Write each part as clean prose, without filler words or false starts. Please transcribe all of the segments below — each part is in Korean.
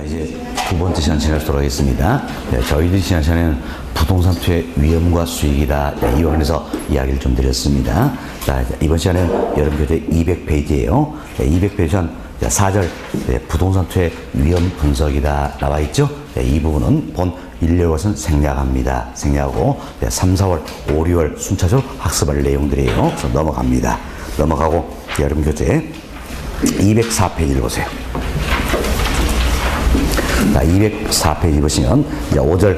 이제 두 번째 시간 진행하도록 하겠습니다. 저희들이 지난 시간에는 부동산 투자의 위험과 수익이다. 이 관련해서 이야기를 좀 드렸습니다. 자, 이번 시간에는 여러분교재 200페이지예요. 200페이지 한 4절 부동산 투자의 위험 분석이다 나와 있죠. 이 부분은 본 1, 2월은 생략합니다. 생략하고 3, 4월, 5, 6월 순차적으로 학습할 내용들이에요. 그래서 넘어갑니다. 넘어가고 여러분교재 204페이지를 보세요. 자, 204페이지 보시면 5절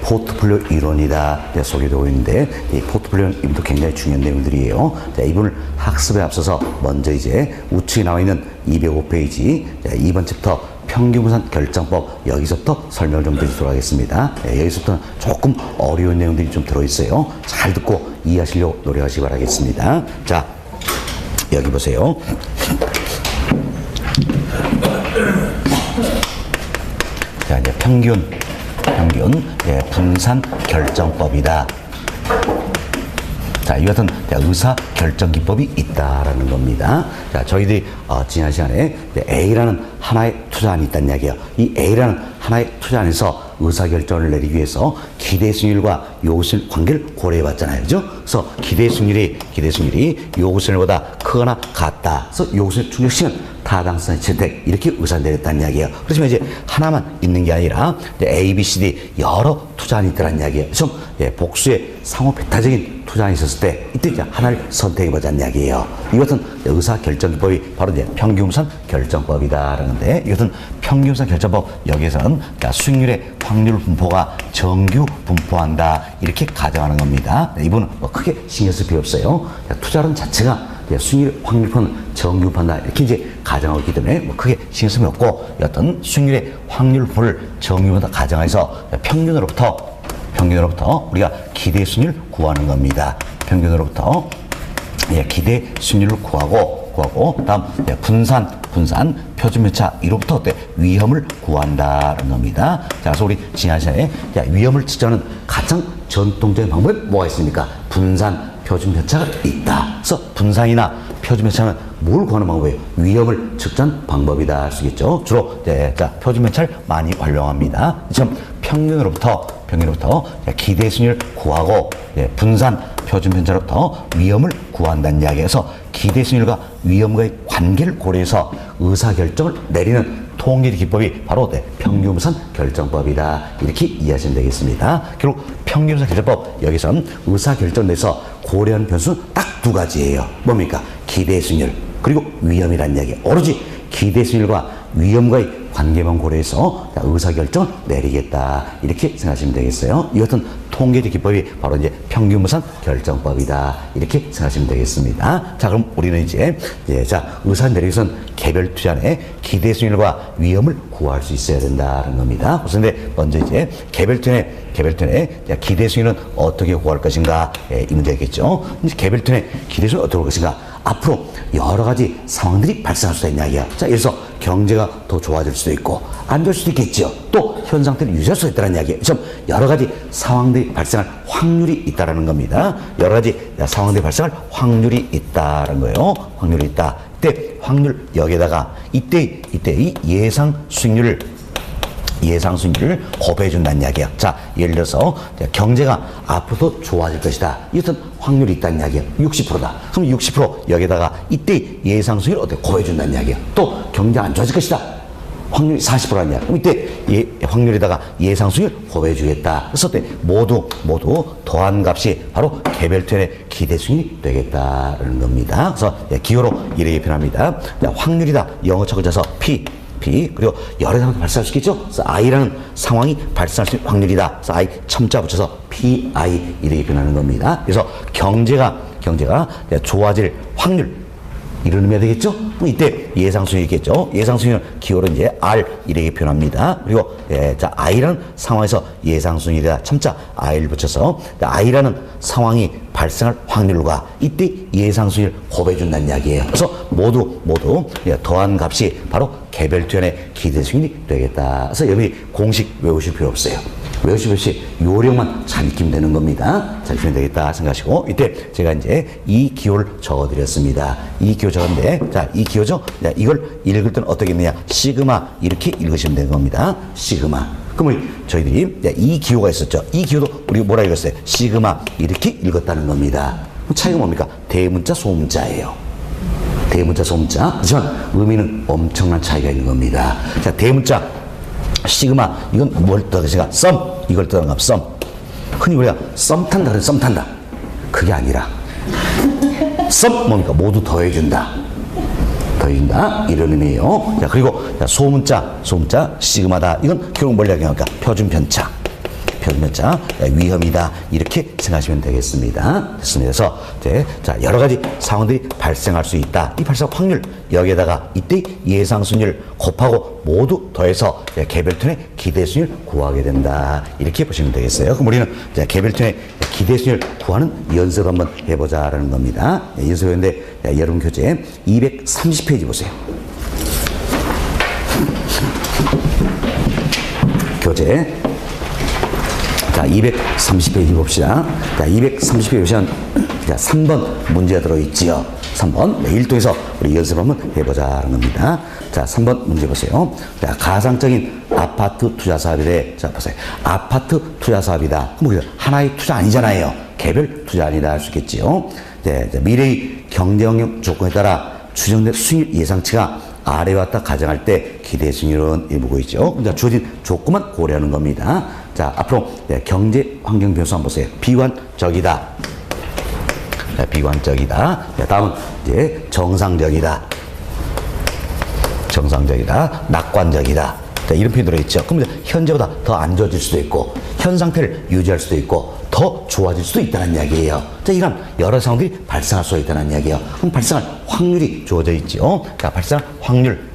포트폴리오 이론이다 소개되고 있는데, 이 포트폴리오 이론도 굉장히 중요한 내용들이에요. 자, 이분을 학습에 앞서서 먼저 이제 우측에 나와 있는 205페이지 2번 챕터 평균분산 결정법, 여기서부터 설명을 좀 드리도록 하겠습니다. 여기서부터는 조금 어려운 내용들이 좀 들어있어요. 잘 듣고 이해하시려고 노력하시기 바라겠습니다. 자, 여기 보세요. 자, 이제 평균 분산 결정법이다. 자, 이 같은 의사 결정 기법이 있다라는 겁니다. 자, 저희들이 지난 시간에 A라는 하나의 투자안이 있다는 이야기예요. 이 A라는 하나의 투자안에서 의사 결정을 내리기 위해서 기대 수익률과 요구수익 관계를 고려해 봤잖아요. 그죠? 그래서 기대 수익률이 요구수익률보다 크거나 같다. 그래서 요구수익 충족시는 타당성의 채택, 이렇게 의사 내렸다는 이야기예요. 그렇지만 이제 하나만 있는 게 아니라 A, B, C, D 여러 투자안이 있다는 이야기예요. 좀 복수의 상호 배타적인 투자안이 있었을 때 이때 이제 하나를 선택해 보자는 이야기예요. 이것은 의사 결정 기법이 바로 이제 평균분산 결정법이다라는데, 이것은 평균분산 결정법, 여기에서는 수익률의 확률 분포가 정규 분포한다, 이렇게 가정하는 겁니다. 이분은 크게 신경 쓸 필요 없어요. 투자론 자체가 수익률 확률은 정규 분포한다, 이렇게 이제 가정하고 있기 때문에 크게 신경 쓸 필요 없고, 어떤 수익률의 확률 분포를 정규 분포한다 가정해서 평균으로부터 우리가 기대 수익률을 구하는 겁니다. 평균으로부터 기대 수익률을 구하고 다음 분산 표준편차 이로부터 위험을 구한다는 겁니다. 자, 그래서 우리 지난 시간에 위험을 측정하는 가장 전통적인 방법이 뭐가 있습니까? 분산 표준편차가 있다. 그래서 분산이나 표준편차는 뭘 구하는 방법이에요? 위험을 측정하는 방법이다 할 수 있겠죠. 주로 표준편차를 많이 활용합니다. 지금 평균으로부터 기대 수익률을 구하고 분산 표준편차로부터 위험을 구한다는 이야기에서 기대 수익률과 위험과의 관계를 고려해서 의사결정을 내리는 통계의 기법이 바로 평균분산 결정법이다, 이렇게 이해하시면 되겠습니다. 결국 평균분산 결정법, 여기서는 의사결정을 내서 고려하는 변수는 딱 두 가지예요. 뭡니까? 기대 수익률 그리고 위험이라는 이야기. 오로지 기대 수익률과 위험과의 관계만 고려해서 의사결정을 내리겠다, 이렇게 생각하시면 되겠어요. 이것은 통계적 기법이 바로 이제 평균분산 결정법이다, 이렇게 생각하시면 되겠습니다. 자, 그럼 우리는 이제 의사 내리기 위해서는 개별 투자의 기대 수익률과 위험을 구할 수 있어야 된다는 겁니다. 그런데 먼저 이제 개별 투자의 기대 수익률은 어떻게 구할 것인가, 이 문제겠죠. 이제 개별 투자의 기대 수익률은 어떻게 구할 것인가? 앞으로 여러 가지 상황들이 발생할 수 있는 이야기야. 자, 예를 들어서 경제가 더 좋아질 수도 있고 안 될 수도 있겠죠. 또 현 상태를 유지할 수 있다는 이야기예요. 좀 여러 가지 상황들이 발생할 확률이 있다라는 겁니다. 여러 가지 상황들이 발생할 확률이 있다는 거예요. 확률이 있다. 이때 확률 여기에다가 이때의 예상 수익률을 곱해 준다는 이야기야. 자, 예를 들어서 경제가 앞으로도 좋아질 것이다. 이것은 확률이 있다는 이야기야. 60%다. 그럼 60% 여기다가 이때 예상 수익을 어떻게 곱해 준다는 이야기야. 또 경제 안 좋아질 것이다. 확률이 40%라는 이야기야. 그럼 이때 확률에다가 예상 수익을 곱해 주겠다. 그래서 모두 더한 값이 바로 개별 투자의 기대 수익이 되겠다는 겁니다. 그래서 기호로 이렇게 표현합니다. 확률이다. 영어 척을 짜서 P 그리고 여러 상황이 발생할 수 있겠죠. 그래서 I라는 상황이 발생할 수 있는 확률이다. 그래서 I 첨자 붙여서 PI 이렇게 표현하는 겁니다. 그래서 경제가 좋아질 확률, 이런 의미가 되겠죠? 이때 예상 수익이 있겠죠? 예상 수익은 기호로 이제 R 이렇게 표현합니다. 그리고 I라는 상황에서 예상 수익이다. 첨자 I를 붙여서 I라는 상황이 발생할 확률과 이때 예상 수익을 곱해준다는 이야기예요. 그래서 모두 더한 값이 바로 개별 투자의 기대 수익이 되겠다. 그래서 여기 공식 외우실 필요 없어요. 몇시 요령만 잘 익히면 되는 겁니다. 잘 익히면 되겠다 생각하시고, 이때 제가 이제 이 기호를 적어드렸습니다. 이 기호 적었는데, 자, 이 기호죠? 자, 이걸 읽을 때는 어떻게 했느냐? 시그마 이렇게 읽으시면 되는 겁니다. 시그마. 그럼 우리 저희들이 이 기호가 있었죠. 이 기호도 우리가 뭐라 읽었어요? 시그마 이렇게 읽었다는 겁니다. 차이가 뭡니까? 대문자, 소문자예요. 대문자, 소문자. 하지만 의미는 엄청난 차이가 있는 겁니다. 자, 대문자 시그마, 이건 뭘 뜻하는가? 썸, 이걸 뜻하는가? 썸. 흔히 우리가 썸 탄다 그래서 썸 탄다. 그게 아니라 썸 뭡니까? 모두 더해준다. 더해준다. 이런 의미예요. 자, 그리고 소문자 시그마다. 이건 결국 뭘 이야기합니까? 표준 편차. 표준편차, 위험이다. 이렇게 생각하시면 되겠습니다. 됐습니다. 그래서 이제 자, 여러 가지 상황들이 발생할 수 있다. 이 발생 확률, 여기에다가 이때 예상 수익률 곱하고 모두 더해서 개별톤의 기대 수익률 구하게 된다. 이렇게 보시면 되겠어요. 그럼 우리는 이제 개별톤의 기대 수익률 구하는 연습 한번 해보자라는 겁니다. 연습인데 여러분 교재 230페이지 보세요. 교재 자, 230페이지 봅시다. 자, 230페이지 보시면 자, 3번 문제가 들어있지요. 3번. 네, 1도에서 우리 연습 한번 해보자는 겁니다. 자, 3번 문제 보세요. 자, 가상적인 아파트 투자 사업에 대해, 자, 보세요. 아파트 투자 사업이다. 그럼 하나의 투자 아니잖아요. 개별 투자 아니다 할 수 있겠지요. 네, 미래의 경제 영역 조건에 따라 추정된 수익 예상치가 아래와 같다 가정할 때 기대 수익률은 일부고 있죠. 그러니까 주어진 조건만 고려하는 겁니다. 자, 앞으로 경제 환경 변수 한번 보세요. 비관적이다. 자, 비관적이다. 자, 다음은 이제 정상적이다. 정상적이다. 낙관적이다. 자, 이런 표현이 들어있죠. 그럼 현재보다 더 안 좋아질 수도 있고, 현 상태를 유지할 수도 있고, 더 좋아질 수도 있다는 이야기예요. 자, 이런 여러 상황들이 발생할 수 있다는 이야기예요. 그럼 발생할 확률이 주어져 있죠. 자, 발생할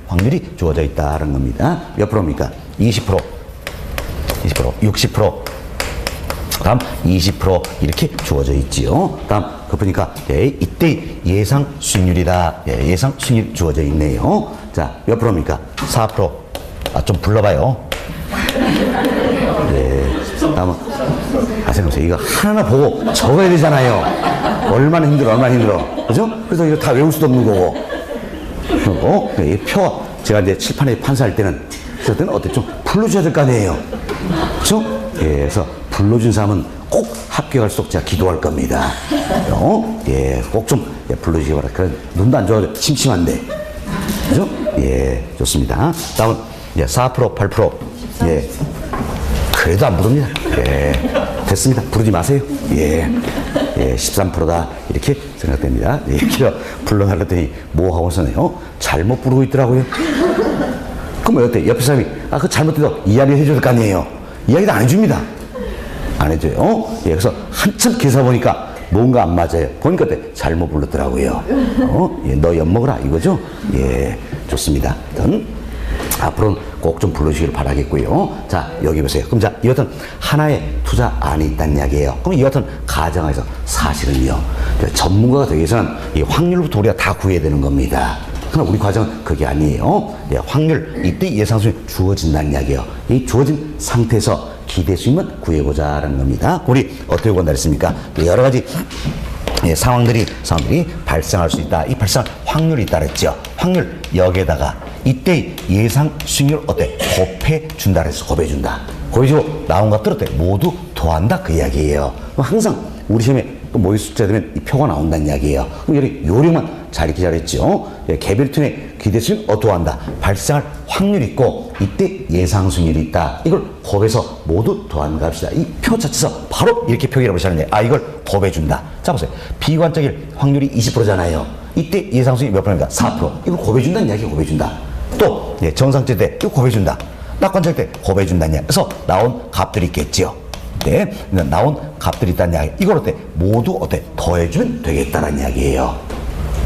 확률이 주어져 있다는 겁니다. 몇 프로입니까? 20%, 60%, 다음 20% 이렇게 주어져 있지요. 다음 그러니까 이때 예상 수익률이다. 예상 수익률 주어져 있네요. 자, 몇 프로입니까? 4%. 아, 좀 불러봐요. 네. 다음은 생각해보세요. 이거 하나하나 보고 적어야 되잖아요. 얼마나 힘들어. 그죠? 그래서 이거 다 외울 수도 없는 거고. 그리고 이 표, 제가 이제 칠판에 판사할 때는, 그럴 때는 어때? 좀 불러줘야 될 거 아니에요. 그죠? 예, 그래서 불러준 사람은 꼭 합격할 수 있도록 제가 기도할 겁니다. 예, 꼭 좀 불러주시기 바랍니다. 그래, 눈도 안 좋아서 심심한데. 그죠? 예, 좋습니다. 다음은 4%, 8%. 예. 그래도 안 부릅니다. 예. 됐습니다. 부르지 마세요. 예. 예, 13%다. 이렇게 생각됩니다. 이렇게 불러달랬더니 뭐 하고서네요. 잘못 부르고 있더라고요. 그럼 어때? 옆에 사람이, 그 잘못돼도 이야기 해줄 거 아니에요. 이야기도 안 해줍니다. 안 해줘요. 예, 그래서 한참 계산 보니까 뭔가 안 맞아요. 보니까 잘못 불렀더라고요. 예, 너 엿먹어라. 이거죠? 예, 좋습니다. 앞으로는 꼭 좀 불러주시길 바라겠고요. 자, 여기 보세요. 그럼 자, 이 같은 하나의 투자 안에 있다는 이야기예요. 그럼 이 같은 가정에서 사실은요, 전문가가 되기 위해서는 이 확률부터 우리가 다 구해야 되는 겁니다. 그러나 우리 과정은 그게 아니에요. 예, 확률, 이때 예상 수익 주어진다는 이야기예요. 이 주어진 상태에서 기대 수익만 구해보자라는 겁니다. 우리 어떻게 본다 그랬습니까? 여러 가지 상황들이 발생할 수 있다. 이 발생할 확률이 있다 그랬죠. 확률 여기에다가 이때 예상 수익률 어때? 곱해준다 그랬어. 곱해준다. 곱해주고 나온 것들 어때? 모두 더한다 그 이야기예요. 항상 우리 시험에 또 모의 숫자 되면 이 표가 나온다는 이야기예요. 그럼 여기 요령만 잘 익히자 그랬죠. 개별톤의 기대 수익 더한다. 발생할 확률이 있고 이때 예상 수익률이 있다. 이걸 곱해서 모두 더한다 합시다. 이 표 자체에서 바로 이렇게 표기를 보시는데 이걸 곱해준다. 자 보세요. 비관적일 확률이 20%잖아요. 이때 예상 수익이 몇 프로입니까? 4%. 이거 곱해준다는 이야기가 곱해준다. 또 정상적 때 이거 곱해준다. 낙관적 때 곱해준다는 이야기. 그래서 나온 값들이 있겠지요. 네, 나온 값들이 있다는 이야기. 이걸 어때? 모두 어때? 더해주면 되겠다는 이야기예요.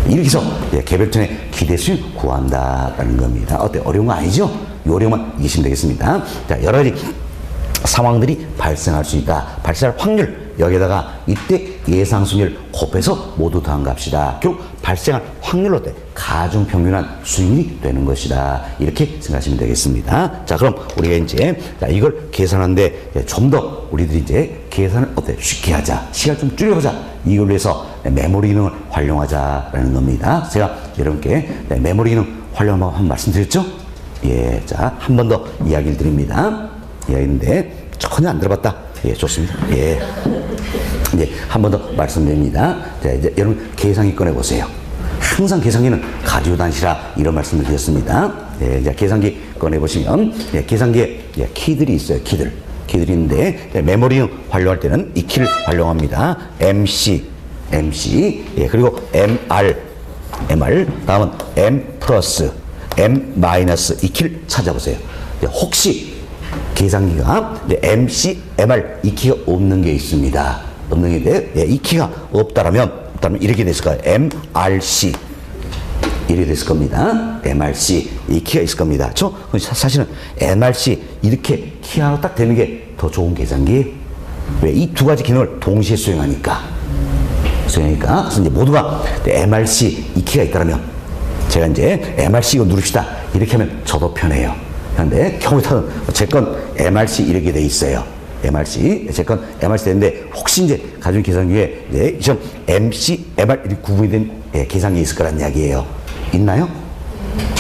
이렇게 해서 개별톤의 기대 수익 구한다라는 겁니다. 어때? 어려운 거 아니죠? 요령만 이기시면 되겠습니다. 자, 여러 가지 상황들이 발생할 수 있다. 발생할 확률 여기다가 이때 예상수익률 곱해서 모두 더한 값이다. 결국 발생할 확률로 때 가중평균한 수익률이 되는 것이다. 이렇게 생각하시면 되겠습니다. 자, 그럼 우리가 이제 이걸 계산하는데 좀 더 우리들이 이제 계산을 어때 쉽게 하자. 시간 좀 줄여보자. 이걸 위해서 메모리 기능을 활용하자라는 겁니다. 제가 여러분께 메모리 기능 활용하고 한번 말씀드렸죠? 예, 자, 한 번 더 이야기를 드립니다. 이야기인데 전혀 안 들어봤다. 예, 좋습니다. 예. 이제 한 번 더 말씀드립니다. 자, 이제 여러분 계산기 꺼내보세요. 항상 계산기는 가지고 다니시라 이런 말씀을 드렸습니다. 예, 이제 계산기 꺼내보시면 예, 계산기에 예, 키들이 있어요. 키들이 있는데 예, 메모리 활용할 때는 이 키를 활용합니다. MC 예, 그리고 MR 다음은 M 플러스 M 마이너스 이 키를 찾아보세요. 예, 혹시 계산기가 MC, MR 이 키가 없는 게 있습니다. 없는 게 있는데 예, 이 키가 없다면 이렇게 됐을 거예요. MRC 이렇게 됐을 겁니다. MRC 이 키가 있을 겁니다. 그렇죠? 사실은 MRC 이렇게 키 하나 딱 되는 게 더 좋은 계산기. 왜? 이 두 가지 기능을 동시에 수행하니까. 그래서 이제 모두가 MRC 이 키가 있다면 제가 이제 MRC 이거 누릅시다. 이렇게 하면 저도 편해요. 그런데 경우에 따른 제 건 MRC 이렇게 돼 있어요. MRC 제 건 MRC 되는데 혹시 이제 가중 계산기에 이제 좀 MC, MR 이렇게 구분이 된 예, 계산기 있을 거란 이야기예요. 있나요?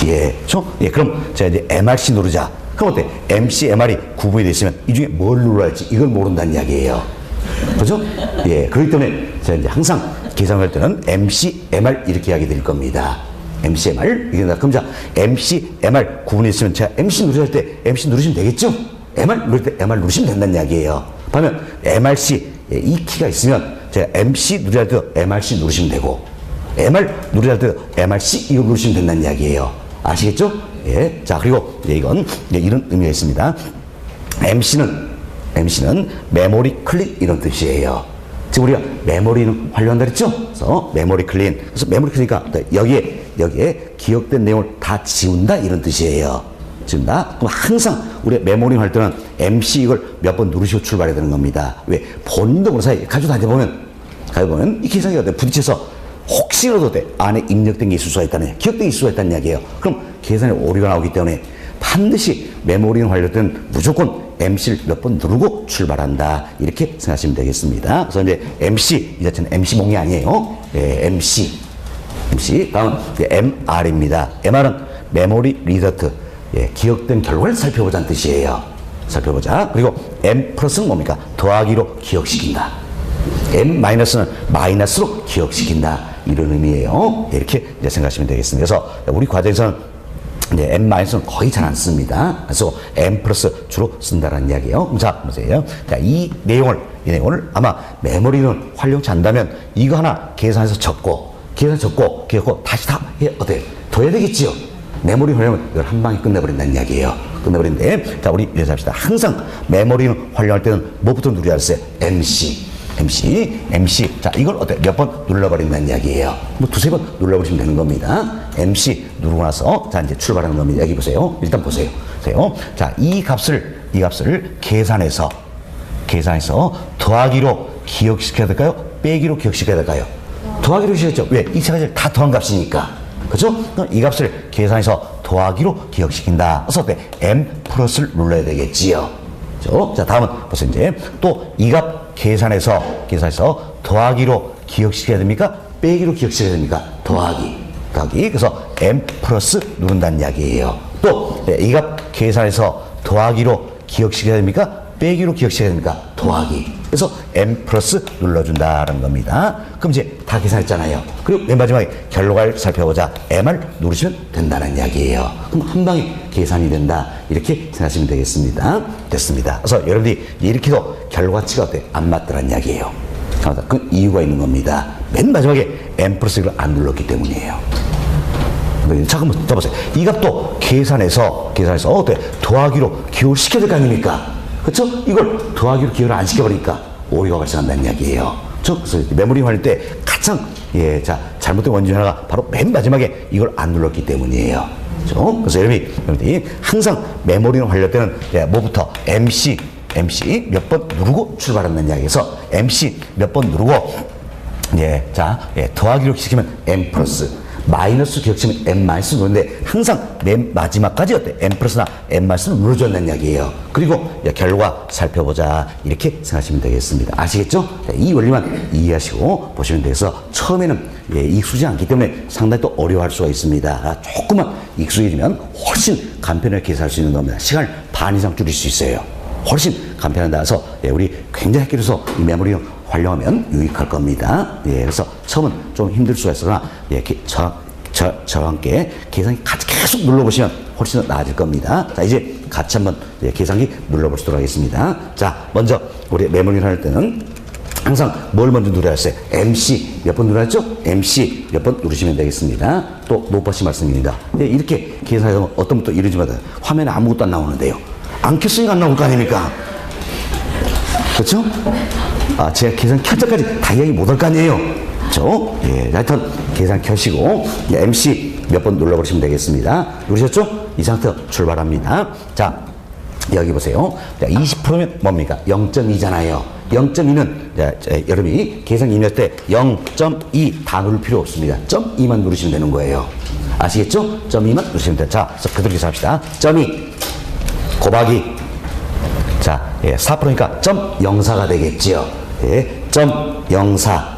예, 그렇죠? 예, 그럼 제가 이제 MRC 누르자. 그럼 어때? MC, MR이 구분이 됐으면 이 중에 뭘 눌러야 할지 이걸 모른다는 이야기예요. 그렇죠? 예, 그렇기 때문에 제가 이제 항상 계산할 때는 MC, MR 이렇게 이야기 드릴 겁니다. MC, MR 이게 그럼 자 MC, MR 구분이 있으면 제가 MC 누르실 때 MC 누르시면 되겠죠? MR 누를 때 MR 누르시면 된다는 이야기예요. 반면 MRC 예, 이 키가 있으면 제가 MC 누르실 때도 MRC 누르시면 되고 MR 누르실 때도 MRC 이거 누르시면 된다는 이야기예요. 아시겠죠? 예. 자, 그리고 이건 이런 의미가 있습니다. MC는 메모리 클린 이런 뜻이에요. 지금 우리가 메모리는 활용한다 그랬죠? 그래서 메모리 클린. 그래서 메모리 클리니까 여기에 기억된 내용을 다 지운다 이런 뜻이에요. 지운다. 그럼 항상 우리 메모리 할 때는 MC 이걸 몇 번 누르시고 출발해야 되는 겁니다. 왜? 본인도 모르는 사이에 가지고 다녀보면 이 계산기가 부딪혀서 혹시라도 안에 입력된 게 있을 수가 있다는, 기억된 게 있을 수가 있다는 이야기예요. 그럼 계산에 오류가 나오기 때문에 반드시 메모리는 활용할 때는 무조건 MC를 몇 번 누르고 출발한다. 이렇게 생각하시면 되겠습니다. 그래서 이제 MC, 이 자체는 MC몽이 아니에요. 예, MC. 다음은 MR입니다. MR은 메모리 리더트. 예, 기억된 결과를 살펴보자는 뜻이에요. 살펴보자. 그리고 M 플러스는 뭡니까? 더하기로 기억시킨다. M 마이너스는 마이너스로 기억시킨다. 이런 의미예요. 예, 이렇게 이제 생각하시면 되겠습니다. 그래서 우리 과정에서는 이제 M 마이너스는 거의 잘 안 씁니다. 그래서 M 플러스 주로 쓴다는 이야기예요. 자, 보세요. 자, 이 내용을 아마 메모리는 활용치 않는다면 이거 하나 계산해서 적고 다시 다 어때? 더 해야 되겠지요. 메모리 활용은 이걸 한 방에 끝내버린다는 이야기예요. 끝내버리는데, 자, 우리 이래서 합시다. 항상 메모리는 활용할 때는 뭐부터 누려야 했어요? MC. 자, 이걸 어때? 몇 번 눌러버린다는 이야기예요. 뭐 두세 번 눌러버리시면 되는 겁니다. MC 누르고 나서, 자, 이제 출발하는 겁니다. 여기 보세요. 일단 보세요. 자, 이 값을 계산해서 더하기로 기억시켜야 될까요? 빼기로 기억시켜야 될까요? 더하기로 시켰죠. 왜? 이 세 가지를 다 더한 값이니까. 그렇죠? 이 값을 계산해서 더하기로 기억시킨다. 그래서 어때? M 플러스를 눌러야 되겠지요. 그렇죠? 자, 다음은 보세요. 이제 또 이 값 계산해서 더하기로 기억시켜야 됩니까? 빼기로 기억시켜야 됩니까? 더하기. 그래서 M 플러스 누른다는 이야기예요. 또 이 값 계산해서 더하기로 기억시켜야 됩니까? 빼기로 기억시켜야 됩니까? 더하기. 그래서 M 플러스 눌러준다는 겁니다. 그럼 이제 다 계산했잖아요. 그리고 맨 마지막에 결과를 살펴보자. MR 누르시면 된다는 이야기예요. 그럼 한 방에 계산이 된다. 이렇게 생각하시면 되겠습니다. 됐습니다. 그래서 여러분들이 이렇게도 결과치가 어때? 안 맞더란 이야기예요. 그 이유가 있는 겁니다. 맨 마지막에 M 플러스를 안 눌렀기 때문이에요. 자, 한번 써보세요. 이 값도 계산해서 어때? 더하기로 기호를 시켜야 될 거 아닙니까? 그렇죠? 이걸 더하기로 기호를 안 시켜버리니까 오류가 발생한다는 이야기예요. 그래서 메모리 활용할 때 가장 잘못된 원인 하나가 바로 맨 마지막에 이걸 안 눌렀기 때문이에요. 그렇죠? 그래서 여러분이 항상 메모리를 활용할 때는 뭐부터 MC MC 몇 번 누르고 출발한다는 이야기에서 MC 몇 번 누르고 더하기로 기억하면 M 플러스 마이너스 기억하면 M 마이너스 누르는데 항상 맨 마지막까지 어때? M 플러스나 M 마이너스를 눌러준다는 이야기예요. 그리고 결과 살펴보자 이렇게 생각하시면 되겠습니다. 아시겠죠? 이 원리만 이해하시고 보시면 돼서 처음에는 익숙하지 않기 때문에 상당히 또 어려워할 수가 있습니다. 조금만 익숙해지면 훨씬 간편하게 계산할 수 있는 겁니다. 시간을 반 이상 줄일 수 있어요. 훨씬 간편하다서 우리 굉장히 획기로서 이 메모리 활용하면 유익할 겁니다. 그래서 처음은 좀 힘들 수가 있으나 저와 함께 계산기 같이 계속 눌러보시면 훨씬 더 나아질 겁니다. 자, 이제 같이 한번 계산기 눌러보시도록 하겠습니다. 자, 먼저 우리 메모리를 할 때는 항상 뭘 먼저 누려야 했어요? MC 몇 번 누르셨죠? MC 몇 번 누르시면 되겠습니다. 또 노버시 말씀입니다. 이렇게 계산하면 어떤 분도 이러지만 화면에 아무것도 안 나오는데요. 안 켰으니까 안 나올 거 아닙니까? 그렇죠? 제가 계산 켤 때까지 다 이야기 못할 거 아니에요. 그렇죠? 하여튼 계산 켜시고 MC 몇 번 눌러버리시면 되겠습니다. 누르셨죠? 이 상태로 출발합니다. 자, 여기 보세요. 20%면 뭡니까? 0.2잖아요. 0.2는 여러분이 계산 입력 때 0.2 다 누를 필요 없습니다. 0.2만 누르시면 되는 거예요. 아시겠죠? 0.2만 누르시면 돼요. 자, 그대로 계산합시다. 0.2 곱하기 4%니까 0.04가 되겠지요. 0.04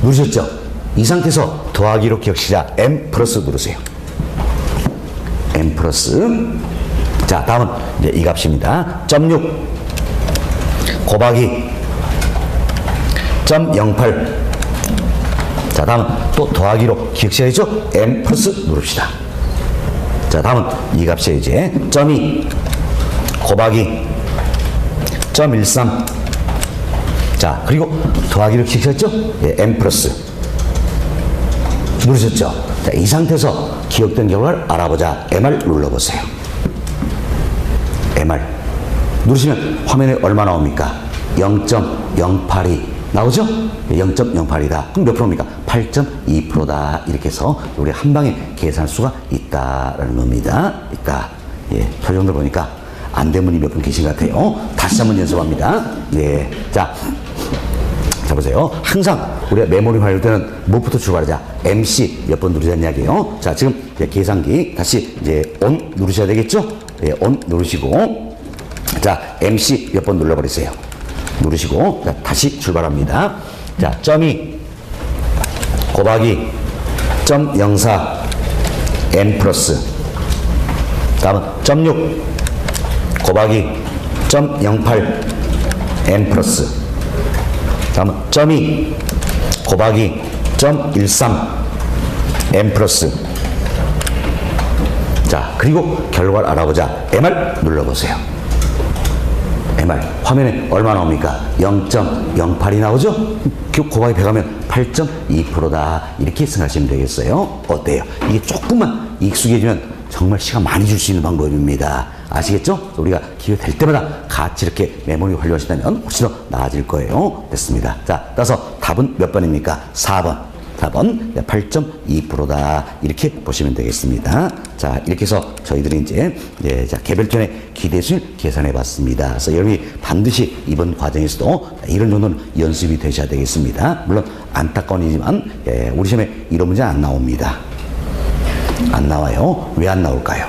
누르셨죠? 이 상태에서 더하기로 기억시자 M 플러스 누르세요. M 플러스. 자, 다음은 이제 이 값입니다. 0.6 곱하기 0.08. 자, 다음은 또 더하기로 기억시자죠? M 플러스 누릅시다. 자, 다음은 이 값이에요. 이제 0.2 곱하기 0.13. 자, 그리고 더하기로 기억하셨죠? M 플러스 누르셨죠? 자, 이 상태에서 기억된 결과를 알아보자. MR 눌러보세요. MR 누르시면 화면에 얼마 나옵니까? 0.082 나오죠? 0.08이다. 그럼 몇 프로입니까? 8.2%다. 이렇게 해서 우리 한 방에 계산할 수가 있다라는 겁니다. 있다. 표정들 보니까 안 된 분이 몇 분 계신 것 같아요. 다시 한번 연습합니다. 자 보세요. 항상 우리가 메모리 활용할 때는 무엇부터 출발하자? MC 몇 번 누르자는 이야기예요. 자, 지금 계산기 다시 ON 누르셔야 되겠죠? ON 누르시고, 자, MC 몇 번 눌러버리세요. 누르시고, 자, 다시 출발합니다. 자, 0.2 곱하기 0.04 M 플러스. 다음은 0.6 곱하기 0.08 M 플러스. 다음은 0.2 곱하기 0.13 M 플러스. 자, 그리고 결과를 알아보자. MR 눌러보세요. MR 화면에 얼마 나옵니까? 0.08이 나오죠? 곱하기 100하면 8.2%다. 이렇게 생각하시면 되겠어요. 어때요? 이게 조금만 익숙해지면 정말 시간 많이 줄 수 있는 방법입니다. 아시겠죠? 우리가 기회 될 때마다 같이 이렇게 메모리 활용하신다면 훨씬 더 나아질 거예요. 됐습니다. 자, 따라서 답은 몇 번입니까? 4번. 4번 8.2%다. 이렇게 보시면 되겠습니다. 자, 이렇게 해서 저희들이 이제 자, 개별전의 기대수를 계산해 봤습니다. 그래서 여러분이 반드시 이번 과정에서도 이런 정도는 연습이 되셔야 되겠습니다. 물론 안타까운 일이지만 우리 시험에 이런 문제 안 나옵니다. 안 나와요. 왜 안 나올까요?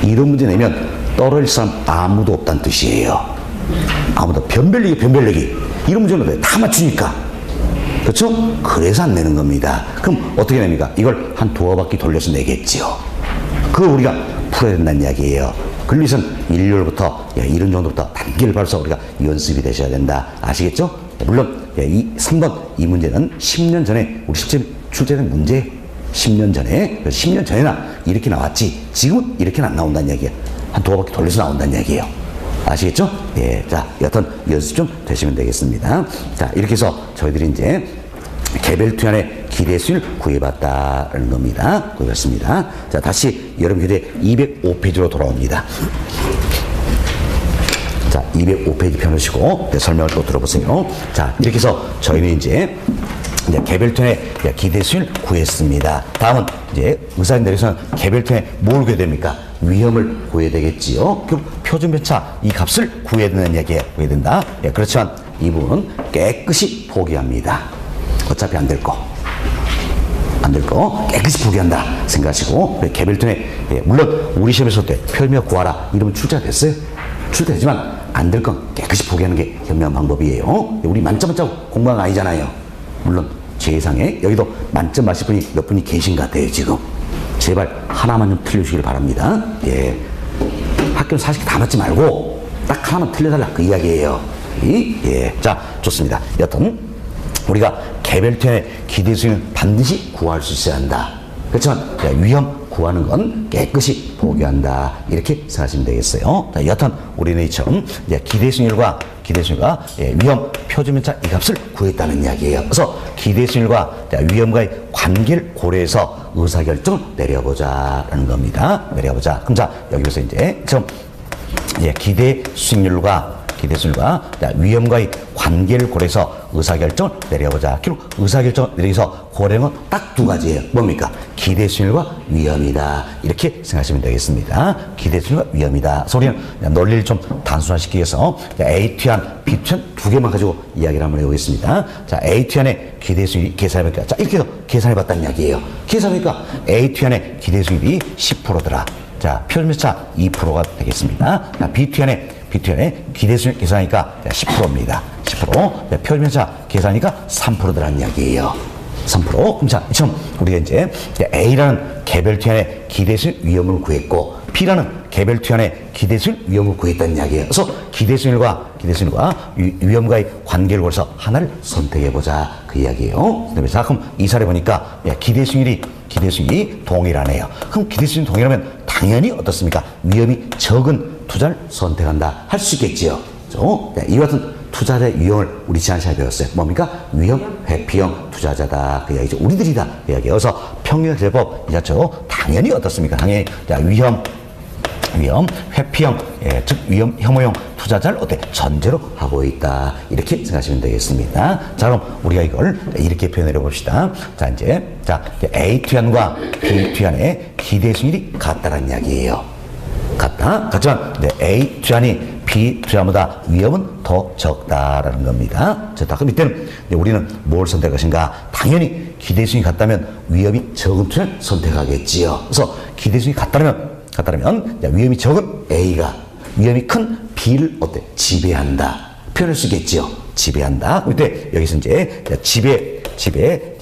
이런 문제 내면 떨어질 사람 아무도 없다는 뜻이에요. 아무도. 변별력이. 이런 문제는 다 맞추니까. 그렇죠? 그래서 안 내는 겁니다. 그럼 어떻게 냅니까? 이걸 한 두어 바퀴 돌려서 내겠지요. 그걸 우리가 풀어야 된다는 이야기예요. 그래서 일요일부터 이런 정도부터 단계를 밟아서 우리가 연습이 되셔야 된다. 아시겠죠? 물론 이 3번 이 문제는 10년 전에 우리 실제 출제된 문제 10년 전에 10년 전에나 이렇게 나왔지 지금은 이렇게는 안 나온다는 이야기예요. 한 두어 바퀴 돌려서 나온다는 이야기예요. 아시겠죠? 자, 여튼 연습 좀 되시면 되겠습니다. 자, 이렇게 해서 저희들이 이제 개별 투연의 기대수를 구해봤다는 겁니다. 구해봤습니다. 자, 다시 여러분 교재 205페이지로 돌아옵니다. 자, 205페이지 펴놓으시고 설명을 또 들어보세요. 자, 이렇게 해서 저희는 이제 개별 투연의 기대수를 구했습니다. 다음은 이제 의사인들에서는 개별 투연에 뭘 구해야 됩니까? 위험을 구해야 되겠지요. 그럼 표준 편차 이 값을 구해야 된다는 이야기예요. 구해야 된다. 예, 그렇지만 이 부분은 깨끗이 포기합니다. 어차피 안 될 거. 안 될 거 깨끗이 포기한다 생각하시고 개별편에 예, 물론 우리 시험에서 때 표현명 구하라 이러면 출제가 됐어요. 출제되지만 안 될 건 깨끗이 포기하는 게 현명한 방법이에요. 우리 만점 공부한 거 아니잖아요. 물론 제 예상에 여기도 만점 맞을 분이 몇 분이 계신 것 같아요. 지금 제발 하나만 좀 틀려주시길 바랍니다. 예, 학교는 사실 다 맞지 말고 딱 하나만 틀려달라 그 이야기예요. 예, 자 좋습니다. 여튼 우리가 개별편의 기대 수익은 반드시 구할 수 있어야 한다. 그렇지만 위험 구하는 건 깨끗이 포기한다. 이렇게 생각하시면 되겠어요. 자, 여튼 우리는 이처럼 기대 수익률과 위험 표준편차 이 값을 구했다는 이야기예요. 그래서 기대 수익률과 위험과의 관계를 고려해서 의사결정을 내려보자라는 겁니다. 내려보자. 그럼 자 여기서 이제 좀 기대 수익률과 위험과의 관계를 고려해서 의사결정을 내려보자. 결국 의사결정을 내려서 고려한 건 딱 두 가지예요. 뭡니까? 기대 수익률과 위험이다. 이렇게 생각하시면 되겠습니다. 기대 수익률과 위험이다. 소리는 논리를 좀 단순화시키기 위해서 A2한, B2한 두 개만 가지고 이야기를 한번 해보겠습니다. 자, A2한의 기대 수익이 계산해볼까? 자, 이렇게 해서 계산해봤다는 이야기예요. 계산하니까 A2한의 기대 수익이 10%더라. 자, 표준편차 2%가 되겠습니다. 자, B2안의 기대수익 계산하니까 10%입니다. 10%. 표준편차 계산하니까 3%더라는 이야기예요. 3%. 그럼 자, 이처럼 우리가 이제 A라는 개별투안의 기대수익 위험을 구했고 B라는 개별투안의 기대수익 위험을 구했다는 이야기예요. 그래서 기대수익과 위험과의 관계를 걸어서 하나를 선택해보자 그 이야기예요. 자, 그럼 이 사례 보니까 기대수익이 동일하네요. 그럼 기대수익이 동일하면 당연히 어떻습니까? 위험이 적은 투자를 선택한다 할 수 있겠지요. 이와 같은 투자자의 유형을 우리 지난 시간에 배웠어요. 뭡니까? 위험 회피형 투자자다 그 이야기죠. 우리들이다 그 이야기예요. 그래서 평균제법 이 자체로 당연히 어떻습니까? 당연히 위험 회피형, 즉 위험 혐오형 투자자를 전제로 하고 있다 이렇게 생각하시면 되겠습니다. 자, 그럼 우리가 이걸 이렇게 표현해 봅시다. 자, 이제 A 투자과 B 투자의 기대 수익률이 같다라는 이야기예요. 같지만 A 투자니 B 투자보다 위험은 더 적다라는 겁니다. 자, 그럼 이때는 우리는 뭘 선택할 것인가? 당연히 기대 수익이 같다면 위험이 적은 투자를 선택하겠지요. 그래서 기대 수익이 같다면 위험이 적은 A가 위험이 큰 B를 지배한다. 표현할 수 있겠지요. 지배한다. 그때 여기서 이제 지배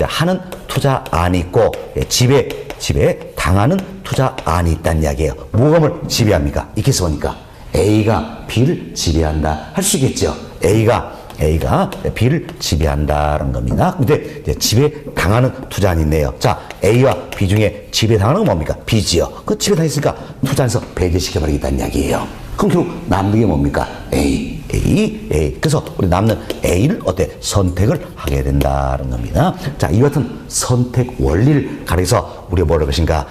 하는 투자안이 있고 지배 당하는 투자안이 있다는 이야기예요. 뭐가 뭘 지배합니까? 이렇게 써 보니까 A가 B를 지배한다 할 수 있겠죠. A가 B를 지배한다는 겁니다. 근데 지배 당하는 투자안이 있네요. 자, A와 B 중에 지배 당하는 건 뭡니까? B지요. 그 지배 당했으니까 투자에서 배제시켜 버리겠다는 이야기예요. 그럼 결국 남는 게 뭡니까? A. 그래서 우리 남는 A를 선택을 하게 된다는 겁니다. 자, 이와 같은 선택 원리를 가려서 우리가 뭘 할 것인가?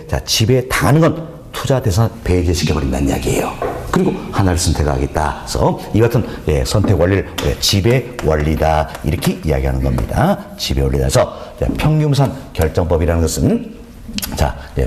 자, 지배 당하는 건 투자 대상 배제시켜 버린다는 이야기예요. 그리고 하나를 선택하겠다. 그래서 이와 같은 선택 원리를 지배 원리다 이렇게 이야기하는 겁니다. 지배 원리라서 평균무산 결정법이라는 것은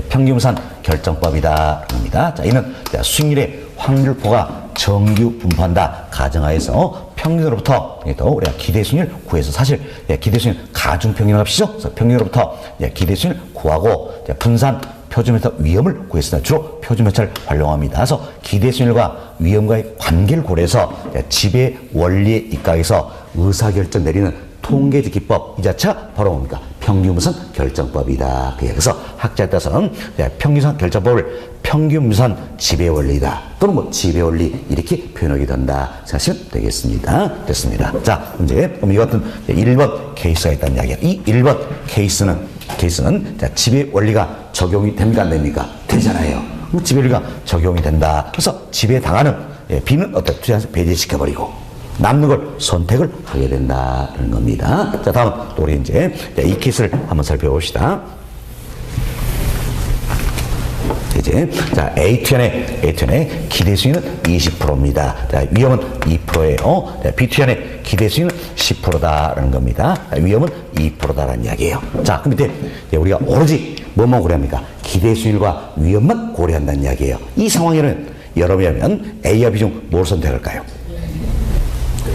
평균무산 결정법이다 합니다. 자, 이는 수익률의 확률포가 정규 분포한다 가정하에서 평균으로부터 우리가 기대 수익률 구해서 사실 기대 수익률 가중평균을 합시죠. 그래서 평균으로부터 기대 수익률 구하고 분산 표준편차 위험을 구했습니다. 주로 표준편차를 활용합니다. 그래서 기대 수익률과 위험과의 관계를 고려해서 지배 원리에 입각해서 의사결정 내리는 통계적 기법 이 자체가 바로 뭡니까? 평균무산 결정법이다. 그래서 학자에 따라서는 평균무산 결정법을 평균무산 지배원리다 또는 지배원리 이렇게 표현하게 된다 생각하시면 되겠습니다. 됐습니다. 자, 이제 그럼 이 같은 1번 케이스가 있다는 이야기예요. 이 1번 케이스는 지배원리가 적용이 됩니까? 안 됩니까? 되잖아요. 그럼 지배원리가 적용이 된다. 그래서 지배당하는 B는 투자에서 배제시켜버리고 남는 걸 선택을 하게 된다는 겁니다. 자, 다음 또 우리 이제 이 케이스를 한번 살펴봅시다. 이제 A2안의 기대 수익은 20%입니다. 자, 위험은 2%예요. B2안의 기대 수익은 10%다라는 겁니다. 위험은 2%다라는 이야기예요. 자, 그럼 이때 우리가 오로지 뭐만 고려합니까? 기대 수익과 위험만 고려한다는 이야기예요. 이 상황에는 여러분이라면 A와 B 중 뭘 선택할까요?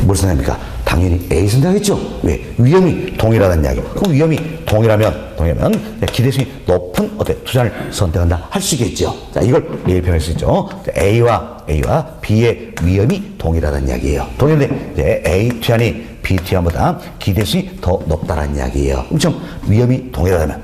뭘 선택합니까? 당연히 A 선택하겠죠. 왜? 위험이 동일하다는 이야기. 그럼 위험이 동일하면 기대수익이 높은 투자를 선택한다 할 수 있겠죠. 자, 이걸 예를 표현할 수 있죠. A와 B의 위험이 동일하다는 이야기예요. 동일한데 이제 A 투자니 B 투자보다 기대수익이 더 높다는 이야기예요. 그럼 위험이 동일하다면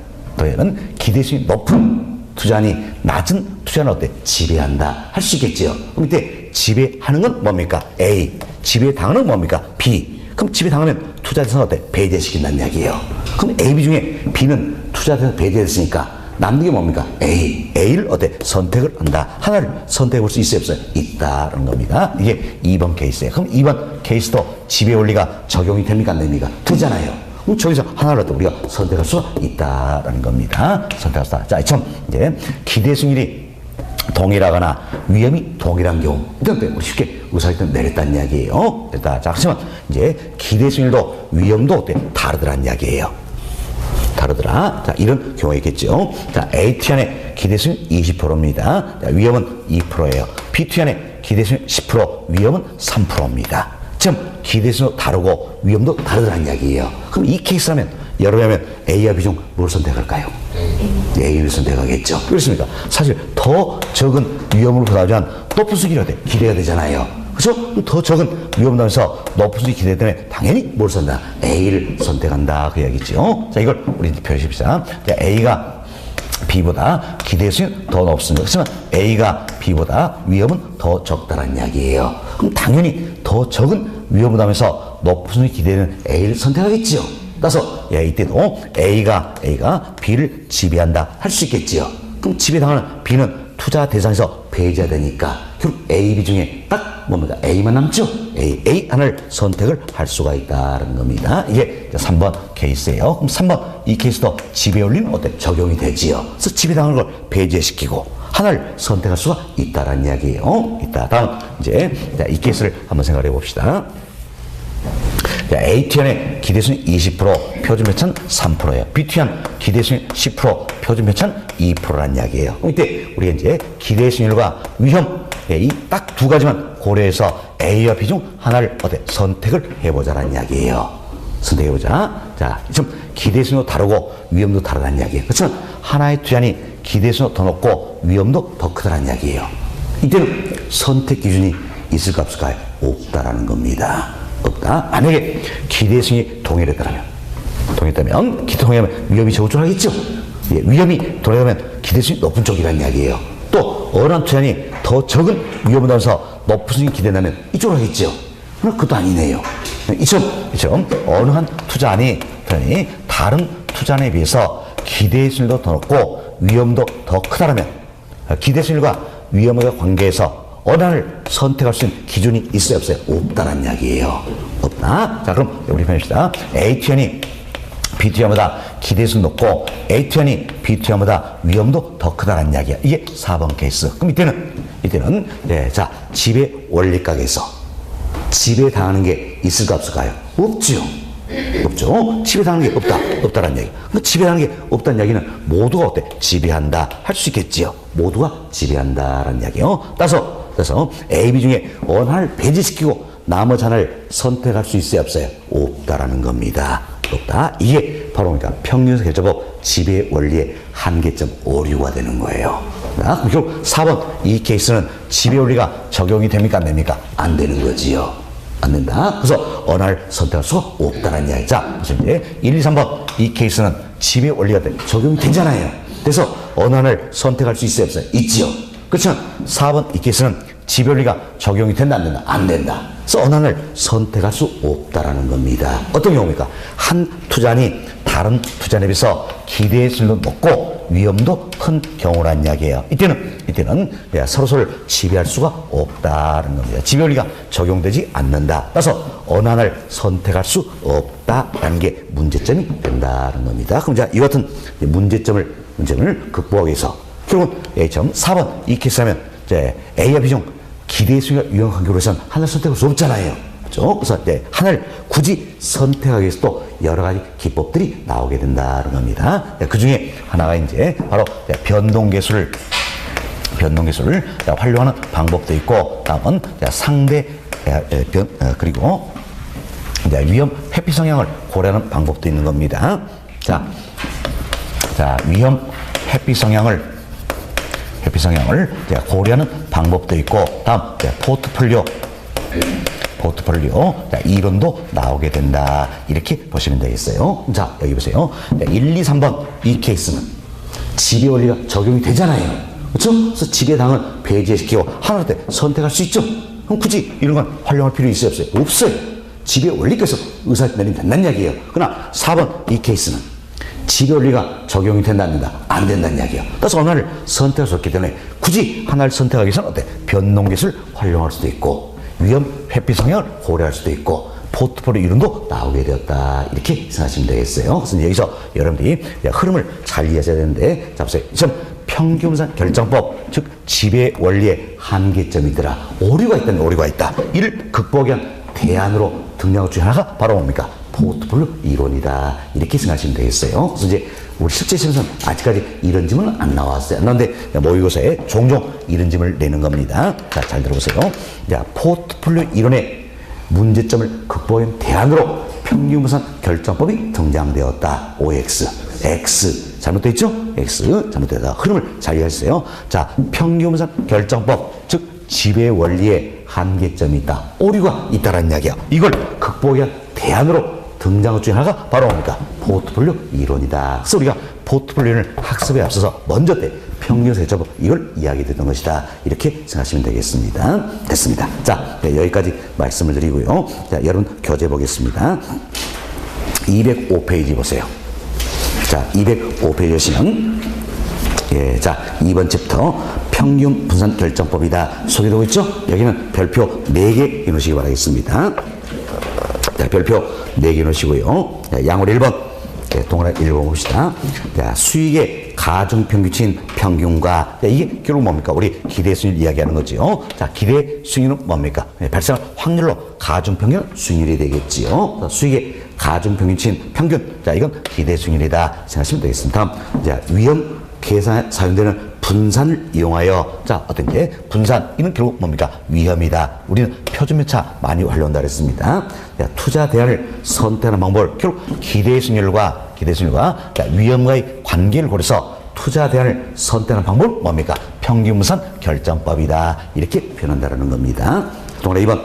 기대수익이 높은 투자니 낮은 투자는 지배한다 할 수 있겠죠. 그럼 이때 지배하는 건 뭡니까? A. 지배당하는 건 뭡니까? B. 그럼 지배당하면 투자 대상을 배제시킨다는 이야기예요. 그럼 A, B 중에 B는 투자 대상 배제됐으니까 남는 게 뭡니까? A. A를 선택을 한다. 하나를 선택해 볼 수 있어요, 없어요? 있다라는 겁니다. 이게 2번 케이스예요. 그럼 2번 케이스도 지배 원리가 적용이 됩니까? 안 됩니까? 되잖아요. 그럼 저기서 하나를 우리가 선택할 수 있다라는 겁니다. 선택할 수 있다. 자, 참 이제 기대 승률이 동일하거나 위험이 동일한 경우, 이때 우리 쉽게 의사결정 내렸다는 이야기예요. 됐다. 자, 그렇지만 이제 기대 승률도 위험도 다르더라는 이야기예요. 다르더라. 자, 이런 경우가 있겠죠. 자, AT안의 기대수익 20%입니다. 자, 위험은 2%예요. BT안의 기대수익 10%, 위험은 3%입니다. 지금 기대수익도 다르고 위험도 다르다는 이야기예요. 그럼 이 케이스라면 여러분이라면 A와 B 중 뭘 선택할까요? A를 선택하겠죠. 그렇습니까? 사실 더 적은 위험으로 보다면 높은 수익이 기대가 되잖아요. 그렇죠? 더 적은 위험하면서 높은 수익이 기대되면 당연히 뭘 선다? A를 선택한다 그 이야기죠. 자, 이걸 우리 표시합시다. A가 B보다 기대 수익이 더 높습니다. 그렇지만 A가 B보다 위험은 더 적다는 이야기예요. 그럼 당연히 더 적은 위험하면서 높은 수익이 기대되는 A를 선택하겠죠. 따라서 이때도 A가 B를 지배한다 할 수 있겠지요. 그럼 지배당하는 B는 투자 대상에서 배제되니까 결국 A, B 중에 딱 뭡니까? A만 남죠? A 하나를 선택을 할 수가 있다는 겁니다. 이게 3번 케이스예요. 그럼 3번 이 케이스도 지배 원리는 적용이 되지요. 그래서 지배당하는 걸 배제시키고 하나를 선택할 수가 있다라는 이야기예요. 다음 이제 이 케이스를 한번 생각해 봅시다. A투안의 기대수익 20%, 표준 배차는 3%예요. B투안 기대수익 10%, 표준 배차는 2%라는 이야기예요. 이때 우리가 이제 기대수익률과 위험 이 딱 두 가지만 고려해서 A와 B 중 하나를 선택을 해보자라는 이야기예요. 선택해보자. 자, 지금 기대수익도 다르고 위험도 다르다는 이야기예요. 그렇지만 하나의 투자니 기대수익도 더 높고 위험도 더 크다는 이야기예요. 이때는 선택 기준이 있을까 없을까요? 없다라는 겁니다. 없다. 만약에 기대수익이 동일했다면 위험이 적은 쪽 하겠죠. 위험이 동일하면 기대수익이 높은 쪽이라는 이야기예요. 또 어느 한 투자니 더 적은 위험을 하면서 높은 수익이 기대된다면 이쪽으로 하겠죠. 그럼 그것도 아니네요. 이처럼 어느 한 투자니 다른 투자에 비해서 기대수익도 더 높고 위험도 더 크다라면 기대수익과 위험의 관계에서 어느 하나를 선택할 수 있는 기준이 있어요, 없어요? 없다는 이야기예요. 없다. 자, 그럼 우리 편입시다. A투안이 B투안보다 기대수익이 높고 A투안이 B투안보다 위험도 더 크다는 이야기야. 이게 4번 케이스. 그럼 이때는 자, 지배 원리각에서 지배당하는 게 있을까 없을까요? 없죠. 지배당하는 게 없다라는 이야기. 지배당하는 게 없다는 이야기는 모두가 지배한다 할 수 있겠지요. 모두가 지배한다라는 이야기요. 따라서 A, B 중에 어느 하나를 배제시키고 나머지 하나를 선택할 수 있어요, 없어요? 없다라는 겁니다. 없다. 이게 바로 평균 결정법 지배 원리의 한계점 오류가 되는 거예요. 그럼 결국 4번 이 케이스는 지배 원리가 적용이 됩니까? 안 됩니까? 안 되는 거지요. 안 된다. 그래서 어느 하나를 선택할 수 없다는 이야기. 자, 이제 1, 2, 3번 이 케이스는 지배 원리가 적용이 되잖아요. 그래서 어느 하나를 선택할 수 있어요, 없어요? 있지요. 그렇지만 4번 이 케이스는 지배 원리가 적용이 된다, 안 된다? 안 된다. 그래서 어느 하나를 선택할 수 없다라는 겁니다. 어떤 경우입니까? 한 투자니 다른 투자에 비해서 기대의 수익도 높고 위험도 큰 경우란 이야기예요. 이때는 서로서로 지배할 수가 없다는 겁니다. 지배 원리가 적용되지 않는다. 따라서 어느 하나를 선택할 수 없다라는 게 문제점이 된다는 겁니다. 그럼 이 같은 문제점을 극복하기 위해서 결국은 A점 4번 이 케이스라면 A와 B 중 기대 수익과 위험 관계로 해서는 하나를 선택할 수 없잖아요. 그렇죠? 그래서 하나를 굳이 선택하기 위해서 또 여러 가지 기법들이 나오게 된다는 겁니다. 그 중에 하나가 이제 바로 변동계수를 변동계수를 활용하는 방법도 있고, 다음은 상대 그리고 위험 회피 성향을 고려하는 방법도 있는 겁니다. 자, 위험 회피 성향을 고려하는 방법도 있고, 다음 포트폴리오 이론도 나오게 된다. 이렇게 보시면 되겠어요. 자, 여기 보세요. 1, 2, 3번 이 케이스는 지배 원리가 적용이 되잖아요. 그렇죠? 그래서 지배당을 배제시키고 하나로 때 선택할 수 있죠. 그럼 굳이 이런 건 활용할 필요 있어요, 없어요? 없어요. 지배 원리께서 의사결정 내리면 된다는 이야기예요. 그러나 4번 이 케이스는 지배 원리가 적용이 된다, 안 된다? 안 된다는 이야기예요. 그래서 하나를 선택할 수 없기 때문에 굳이 하나를 선택하기 위해서는 어때? 변동계수를 활용할 수도 있고, 위험 회피 성향을 고려할 수도 있고, 포트폴리오 이론도 나오게 되었다. 이렇게 생각하시면 되겠어요. 그래서 여기서 여러분들이 흐름을 잘 이해하셔야 되는데, 자, 보세요. 평균분산 결정법, 즉 지배 원리의 한계점이더라. 오류가 있다면 오류가 있다. 이를 극복하기 위한 대안으로 등장할 중 하나가 바로 뭡니까? 포트폴리오 이론이다. 이렇게 생각하시면 되겠어요. 그래서 이제 우리 실제 시험에서는 아직까지 이런 질문은 안 나왔어요. 그런데 모의고사에 종종 이런 질문을 내는 겁니다. 자, 잘 들어보세요. 자, 포트폴리오 이론의 문제점을 극복한 대안으로 평균분산 결정법이 등장되었다. OX, X 잘못되어 있죠? X 잘못되다. 흐름을 잘 이해하세요. 자, 평균분산 결정법, 즉 지배 원리의 한계점이 있다. 오류가 있다라는 이야기야. 이걸 극복하기 위한 대안으로 등장한 중 하나가 바로 뭡니까? 포트폴리오 이론이다. 그래서 우리가 포트폴리오 이론을 학습에 앞서서 먼저 평균분산 결정법 이걸 이야기했던 것이다. 이렇게 생각하시면 되겠습니다. 됐습니다. 자, 여기까지 말씀을 드리고요. 자, 여러분 교재 보겠습니다. 205페이지 보세요. 자, 205페이지 보시면, 자, 2번 챕터 평균 분산 결정법이다 소개되고 있죠? 여기는 별표 4개 해놓으시기 바라겠습니다. 자, 별표 4개 해놓으시고요. 양월 1번, 동그라미 읽어봅시다. 자, 수익의 가중평균치인 평균과, 이게 결국 뭡니까? 우리 기대 수익률 이야기하는 거죠. 자, 기대 수익률은 뭡니까? 발생할 확률로 가중평균 수익률이 되겠지요. 자, 수익의 가중평균치인 평균. 자, 이건 기대 수익률이다 생각하시면 되겠습니다. 다음, 자, 위험 계산에 사용되는 분산을 이용하여, 자, 어떤 게 분산, 이는 결국 뭡니까? 위험이다. 우리는 표준묘차 많이 활용한다 그랬습니다. 자, 투자 대안을 선택하는 방법을 결국 기대 수익률과 자, 위험과의 관계를 고려해서 투자 대안을 선택하는 방법은 뭡니까? 평균분산 결정법이다. 이렇게 표현한다는 겁니다. 동그라미 2번.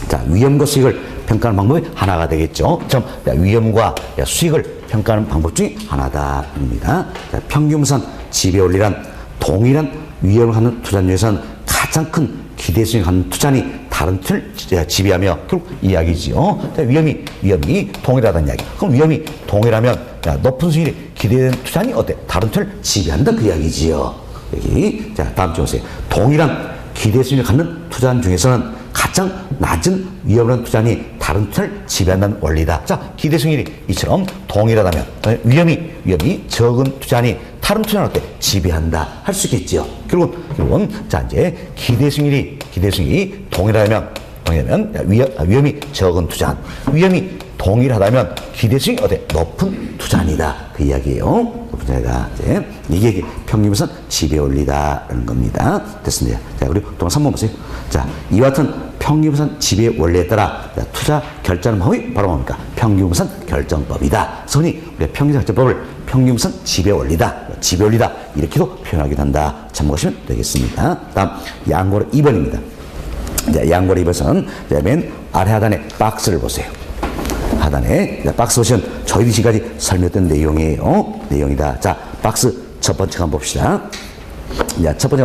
자, 위험과 수익을 평가하는 방법이 하나가 되겠죠. 위험과 수익을 평가하는 방법 중에 하나다. 입니다. 자, 평균분산 지배 원리란 동일한 위험을 갖는 투자자에서는 가장 큰 기대 수익을 갖는 투자니 다른 투자를 지배하며 결국 이야기지요. 자, 위험이 동일하다는 이야기. 그럼 위험이 동일하면 높은 수익이 기대되는 투자니 어때? 다른 투자를 지배한다 그 이야기지요. 여기 자, 다음 주 보세요. 동일한 기대 수익을 갖는 투자자 중에서는 가장 낮은 위험한 투자니 다른 투자를 지배한다는 원리다. 자, 기대 수익률이 이처럼 동일하다면 위험이 적은 투자니 다른 투자는 어때? 지배한다 할 수 있겠지요. 결국은 자, 이제 기대 수익이 동일하면 위험이 적은 투자, 위험이 동일하다면 기대 수익이 어때? 높은 투자니다 그 이야기예요. 높은 투자다. 이게 평균분산 지배 원리다라는 겁니다. 됐습니다. 자, 그리고 또 3번 보세요. 자, 이와 같은 평균분산 지배 원리에 따라 투자 결정하는 방법이 바로 뭡니까? 평균분산 결정법이다. 흔히 우리가 평균분산 결정법을 평균분산 지배 원리다, 지배 원리다 이렇게도 표현하기도 한다. 참고하시면 되겠습니다. 다음 양고로 2번입니다. 자, 양고로 2번은 맨 아래 하단에 박스를 보세요. 하단에 박스 보시면 저희들이 지금까지 설명했던 내용이다. 자, 박스 첫 번째 한번 봅시다. 자, 첫 번째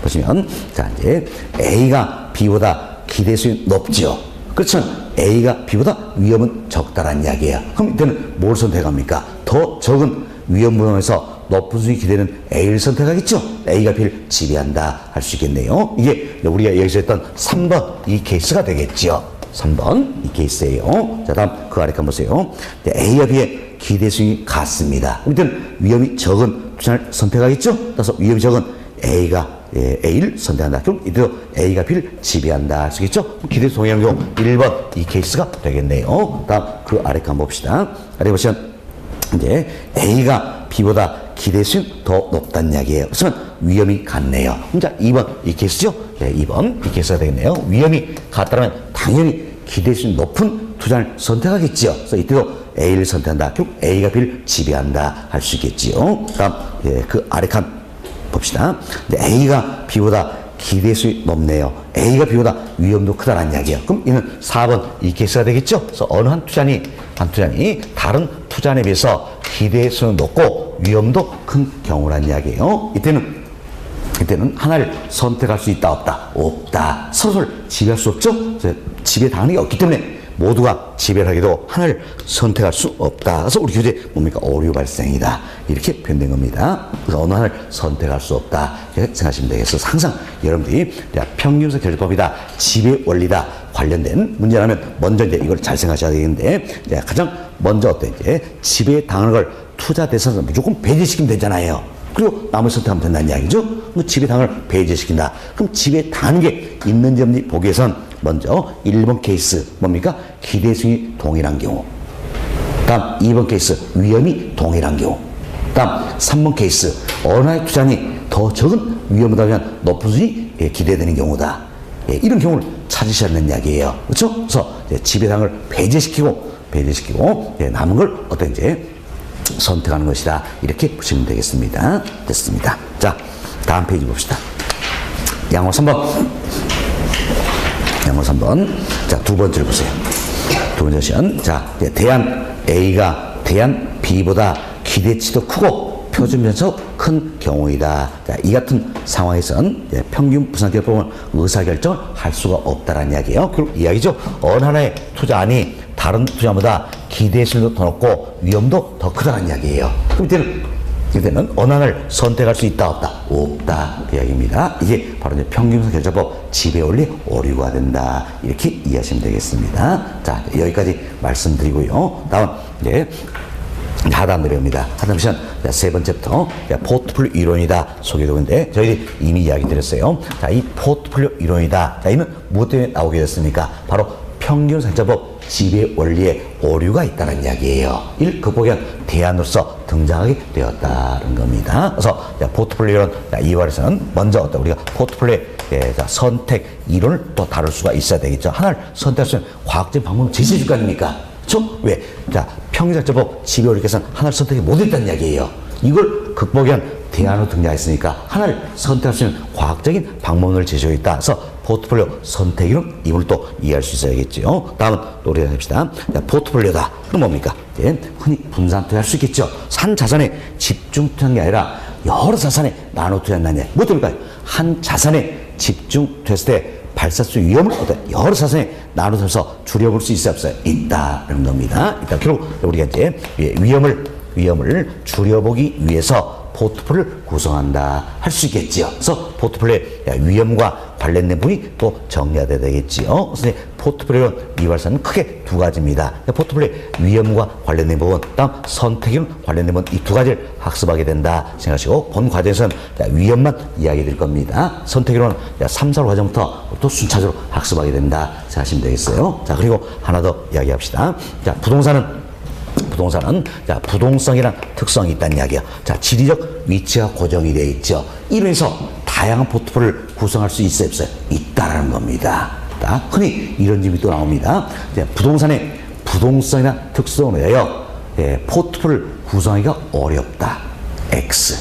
보시면 자, 이제 A가 B보다 기대 수익이 높죠. 그렇죠? A가 B보다 위험은 적다라는 이야기예요. 그럼 이때는 뭘 선택합니까? 더 적은 위험 부분에서 높은 수익이 기대는 A를 선택하겠죠? A가 B를 지배한다 할 수 있겠네요. 이게 우리가 여기서 했던 3번 이 케이스가 되겠죠. 3번 이 케이스예요. 자, 다음 그 아래 한번 보세요. A와 B의 기대 수익이 같습니다. 우리는 위험이 적은 투자를 선택하겠죠? 따라서 위험이 적은 A를 선택한다. 그럼 이대로 A가 B를 지배한다 할 수 있겠죠? 기대 동일한 경우 1번 이 케이스가 되겠네요. 다음 그 아래 한번 봅시다. 아래 보시면 이제 A가 B보다 기대 수익 더 높다는 이야기예요. 그러면 위험이 같네요. 자, 2번 이 케이스죠? 네, 2번 이 케이스가 되겠네요. 위험이 같다면 당연히 기대 수익 높은 투자를 선택하겠지요. 그래서 이때도 A를 선택한다. 결국 A가 B를 지배한다 할 수 있겠지요. 다음 그 아래 칸 봅시다. A가 B보다 기대 수익 높네요. A가 B보다 위험도 크다는 이야기예요. 그럼 이는 4번 이 케이스가 되겠죠. 그래서 어느 한 투자니 다른 투자에 비해서 기대 수익 높고 위험도 큰 경우란 이야기예요. 이때는 하나를 선택할 수 있다 없다? 없다. 서로를 지배할 수 없죠. 지배 당한이 없기 때문에 모두가 지배를 하기도 하나를 선택할 수 없다. 그래서 우리 교재 뭡니까? 오류 발생이다. 이렇게 표현된 겁니다. 그래서 어느 하나를 선택할 수 없다. 이렇게 생각하시면 되겠어요. 항상 여러분들이 평균선 결정법이다, 지배 원리다 관련된 문제라면 먼저 이제 이걸 잘 생각하셔야 되겠는데, 가장 먼저 이제 지배 당하는 걸 투자 대상에서 무조건 배제시키면 되잖아요. 그리고 나머지 선택하면 된다는 이야기죠. 지배당을 배제시킨다. 그럼 지배당하는 게 있는지 없는지 보기 위해선 먼저 1번 케이스 뭡니까? 기대 수익이 동일한 경우. 다음 2번 케이스 위험이 동일한 경우. 다음 3번 케이스 어느 하나의 투자니 더 적은 위험보다는 높은 수익이 기대되는 경우다. 이런 경우를 찾으셔야 하는 이야기예요. 그렇죠? 그래서 지배당을 배제시키고 남은 걸 이제 선택하는 것이다. 이렇게 보시면 되겠습니다. 됐습니다. 자, 다음 페이지 봅시다. 양호 3번. 자, 두 번째를 보세요. 두 번째 시연. 자, 대안 A가 대안 B보다 기대치도 크고 표준 변수 큰 경우이다. 자, 이 같은 상황에선 평균 부산기업법은 의사결정을 할 수가 없다라는 이야기예요. 결국 이야기죠. 어느 하나의 투자안이 다른 투자보다 기대수도 더 높고 위험도 더 크다는 이야기예요. 그럼 이때는 어느 하나를 선택할 수 있다 없다? 없다 그 이야기입니다. 이게 바로 이제 평균선 결정법 지배 원리 오류가 된다. 이렇게 이해하시면 되겠습니다. 자, 여기까지 말씀드리고요. 다음 이제 하단 내려옵니다. 하단 시간 세 번째부터 포트폴리오 이론이다 소개되고 있는데 저희들이 이미 이야기 드렸어요. 자, 이 포트폴리오 이론이다. 자, 이는 무엇 때문에 나오게 됐습니까? 바로 평균선정법 지배 원리에 오류가 있다는 이야기예요. 이를 극복하기 위한 대안으로서 등장하게 되었다는 겁니다. 그래서 포트폴리오 이론 2월에서는 먼저 우리가 포트폴리오 선택 이론을 또 다룰 수가 있어야 되겠죠. 하나를 선택할 수 있는 과학적인 방법을 제시해 줄 거 아닙니까? 그렇죠? 왜? 자, 평균선정법 지배 원리께서는 하나를 선택이 못했다는 이야기예요. 이걸 극복하기 위한 대안으로 등장했으니까 하나를 선택할 수 있는 과학적인 방법을 제시하고 있다. 그래서 포트폴리오 선택이론 이걸 또 이해할 수 있어야겠죠. 다음은 또 우리가 해봅시다. 포트폴리오다. 그럼 뭡니까? 흔히 분산 투자할 수 있겠죠. 한 자산에 집중 투자한 게 아니라 여러 자산에 나눠 투자한다는 얘기. 뭐 됩니까? 한 자산에 집중 투자했을 때 발생 수 위험을 여러 자산에 나눠서 줄여볼 수 있어요, 없어요? 있다는 겁니다. 일단 결국 우리가 이제 위험을 줄여보기 위해서 포트폴리오를 구성한다 할 수 있겠지요. 그래서 포트폴리오의 위험과 관련된 부분이 또 정리가 되겠지요. 그래서 포트폴리오 이발사는 크게 두 가지입니다. 포트폴리오 위험과 관련된 부분, 다음 선택이론 관련된 부분, 이 두 가지를 학습하게 된다 생각하시고 본 과정에서는 위험만 이야기 드릴 겁니다. 선택이론은 3, 4 과정부터 또 순차적으로 학습하게 된다 생각하시면 되겠어요. 자, 그리고 하나 더 이야기합시다. 자, 부동산은 자, 부동성이란 특성이 있다는 이야기야. 자, 지리적 위치가 고정이 되어 있죠. 이로해서 다양한 포트폴리오를 구성할 수 있어요, 없어요? 있다라는 겁니다. 자, 흔히 이런 점이 또 나옵니다. 자, 부동산의 부동성이란 특성을 위하여 포트폴리오를 구성하기가 어렵다. X.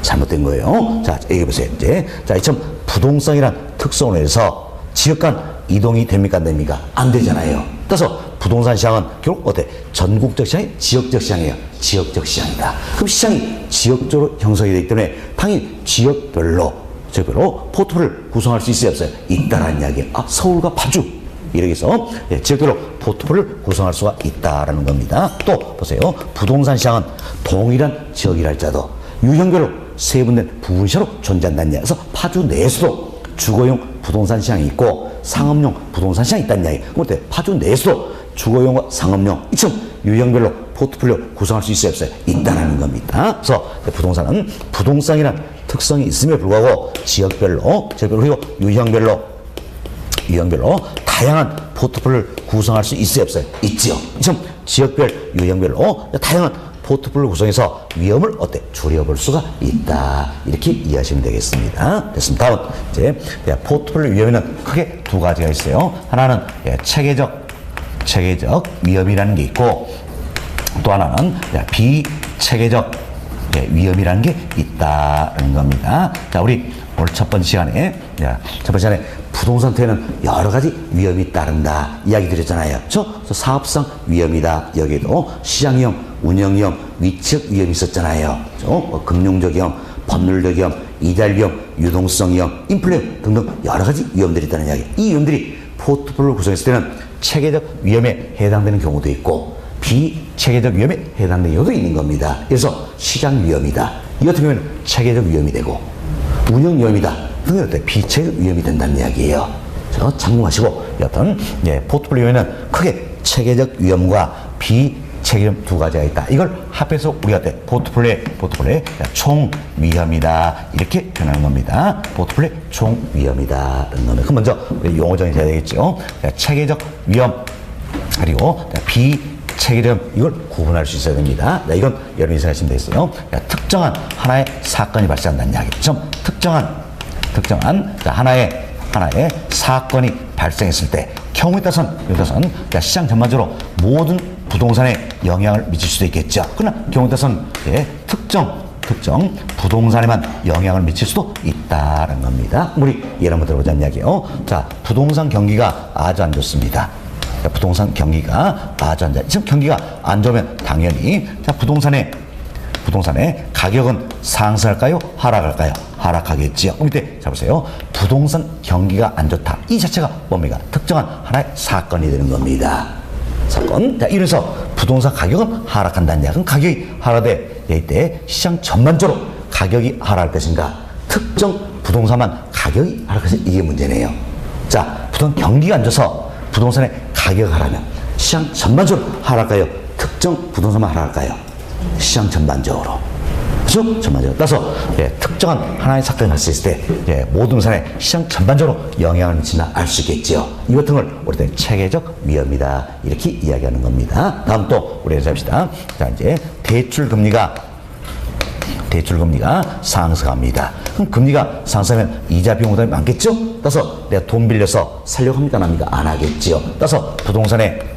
잘못된 거예요. 자, 여기 보세요. 이제 자, 이처럼 부동성이란 특성을 위해서 지역 간 이동이 됩니까? 안 됩니까? 안 되잖아요. 따라서 부동산 시장은 결국 전국적 시장이 지역적 시장이에요. 지역적 시장이다. 그럼 시장이 지역적으로 형성이 되기 때문에 당연히 지역별로 포트폴리오를 구성할 수 있어요, 없어요? 있다라는 이야기예요. 서울과 파주 이렇게 해서 지역별로 포트폴리오를 구성할 수가 있다라는 겁니다. 또 보세요. 부동산 시장은 동일한 지역이라 할지라도 유형별로 세분된 부분시로 존재한다는 이야기. 그래서 파주 내에서도 주거용 부동산 시장이 있고 상업용 부동산 시장이 있다는 이야기. 그런데 파주 내에서도 주거용과 상업용 이처럼 유형별로 포트폴리오 구성할 수 있어요, 없어요? 있다라는 겁니다. 그래서 부동산은 부동산이란 특성이 있음에 불구하고 지역별로 그리고 유형별로 다양한 포트폴리오를 구성할 수 있어요, 없어요? 있지요. 이처럼 지역별 유형별로 다양한 포트폴리오 구성에서 위험을 어때? 줄여볼 수가 있다. 이렇게 이해하시면 되겠습니다. 됐습니다. 다음, 이제 포트폴리오 위험에는 크게 두 가지가 있어요. 하나는 체계적 위험이라는 게 있고, 또 하나는 비체계적 위험이라는 게 있다는 겁니다. 자, 우리 오늘 첫 번째 시간에 부동산투자에는 여러 가지 위험이 따른다 이야기 드렸잖아요. 그래서 사업상 위험이다. 여기에도 시장 위험, 운영 위험, 위치적 위험이 있었잖아요. 그렇죠? 금융적 위험, 법률적 위험, 이달 위험, 유동성 위험, 인플레 위험 등등 여러 가지 위험들이 있다는 이야기. 이 위험들이 포트폴리오 구성했을 때는 체계적 위험에 해당되는 경우도 있고 비체계적 위험에 해당되는 경우도 있는 겁니다. 그래서 시장 위험이다. 이 같은 경우에는 체계적 위험이 되고 운영 위험이다. 그게 비체계적 위험이 된다는 이야기예요. 참고하시고 여튼 포트폴리오에는 크게 체계적 위험과 비체계적 두 가지가 있다. 이걸 합해서 우리가 포트폴리오의 총 위험이다. 이렇게 표현하는 겁니다. 포트폴리오 총 위험이다. 그럼 먼저 우리 용어 정의 해야 되겠죠. 체계적 위험 그리고 비체계적 이걸 구분할 수 있어야 됩니다. 이건 여러분이 생각하시면 되겠어요. 특정한 하나의 사건이 발생한다는 이야기죠. 특정한 하나의 사건이 발생했을 때 경우에 따라서는 시장 전반적으로 모든 부동산에 영향을 미칠 수도 있겠죠. 그러나 경우에 따라서는 특정 부동산에만 영향을 미칠 수도 있다는 겁니다. 우리 예를 한번 들어보자는 이야기예요. 자, 부동산 경기가 아주 안 좋습니다. 부동산 경기가 아주 안 좋아요. 지금 경기가 안 좋으면 당연히 부동산의 가격은 상승할까요? 하락할까요? 하락하겠지요. 밑에 자 보세요. 부동산 경기가 안 좋다. 이 자체가 뭡니까? 특정한 하나의 사건이 되는 겁니다. 사건. 자, 이래서 부동산 가격은 하락한다는 이야기는 가격이 하락돼 이때 시장 전반적으로 가격이 하락할 것인가? 특정 부동산만 가격이 하락해서 이게 문제네요. 자, 부동산 경기가 안 좋아서 부동산의 가격이 하락하면 시장 전반적으로 하락할까요? 특정 부동산만 하락할까요? 시장 전반적으로. 그렇죠? 전반적으로. 따라서 특정한 하나의 사건이 발생했을 때 모든 부동산에 시장 전반적으로 영향을 미친다 알 수 있겠죠. 이 같은 걸 우리는 체계적 위험이다. 이렇게 이야기하는 겁니다. 다음 또 우리 해봅시다. 자, 이제 대출 금리가 상승합니다. 그럼 금리가 상승하면 이자 비용 부담이 많겠죠? 따라서 내가 돈 빌려서 살려고 합니까? 안 합니까? 안 하겠죠. 따라서 부동산의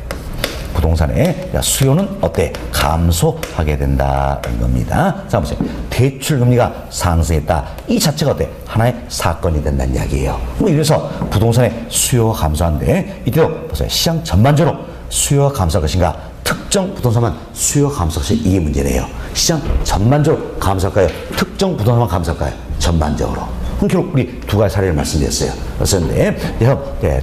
수요는 어때? 감소하게 된다는 겁니다. 자, 보세요. 대출 금리가 상승했다. 이 자체가 어때? 하나의 사건이 된다는 이야기예요. 이래서 부동산의 수요가 감소하는데 이때도 보세요. 시장 전반적으로 수요가 감소할 것인가? 특정 부동산만 수요가 감소할 것인가? 이게 문제네요. 시장 전반적으로 감소할까요? 특정 부동산만 감소할까요? 전반적으로. 그럼 결국 우리 두 가지 사례를 말씀드렸어요. 그런데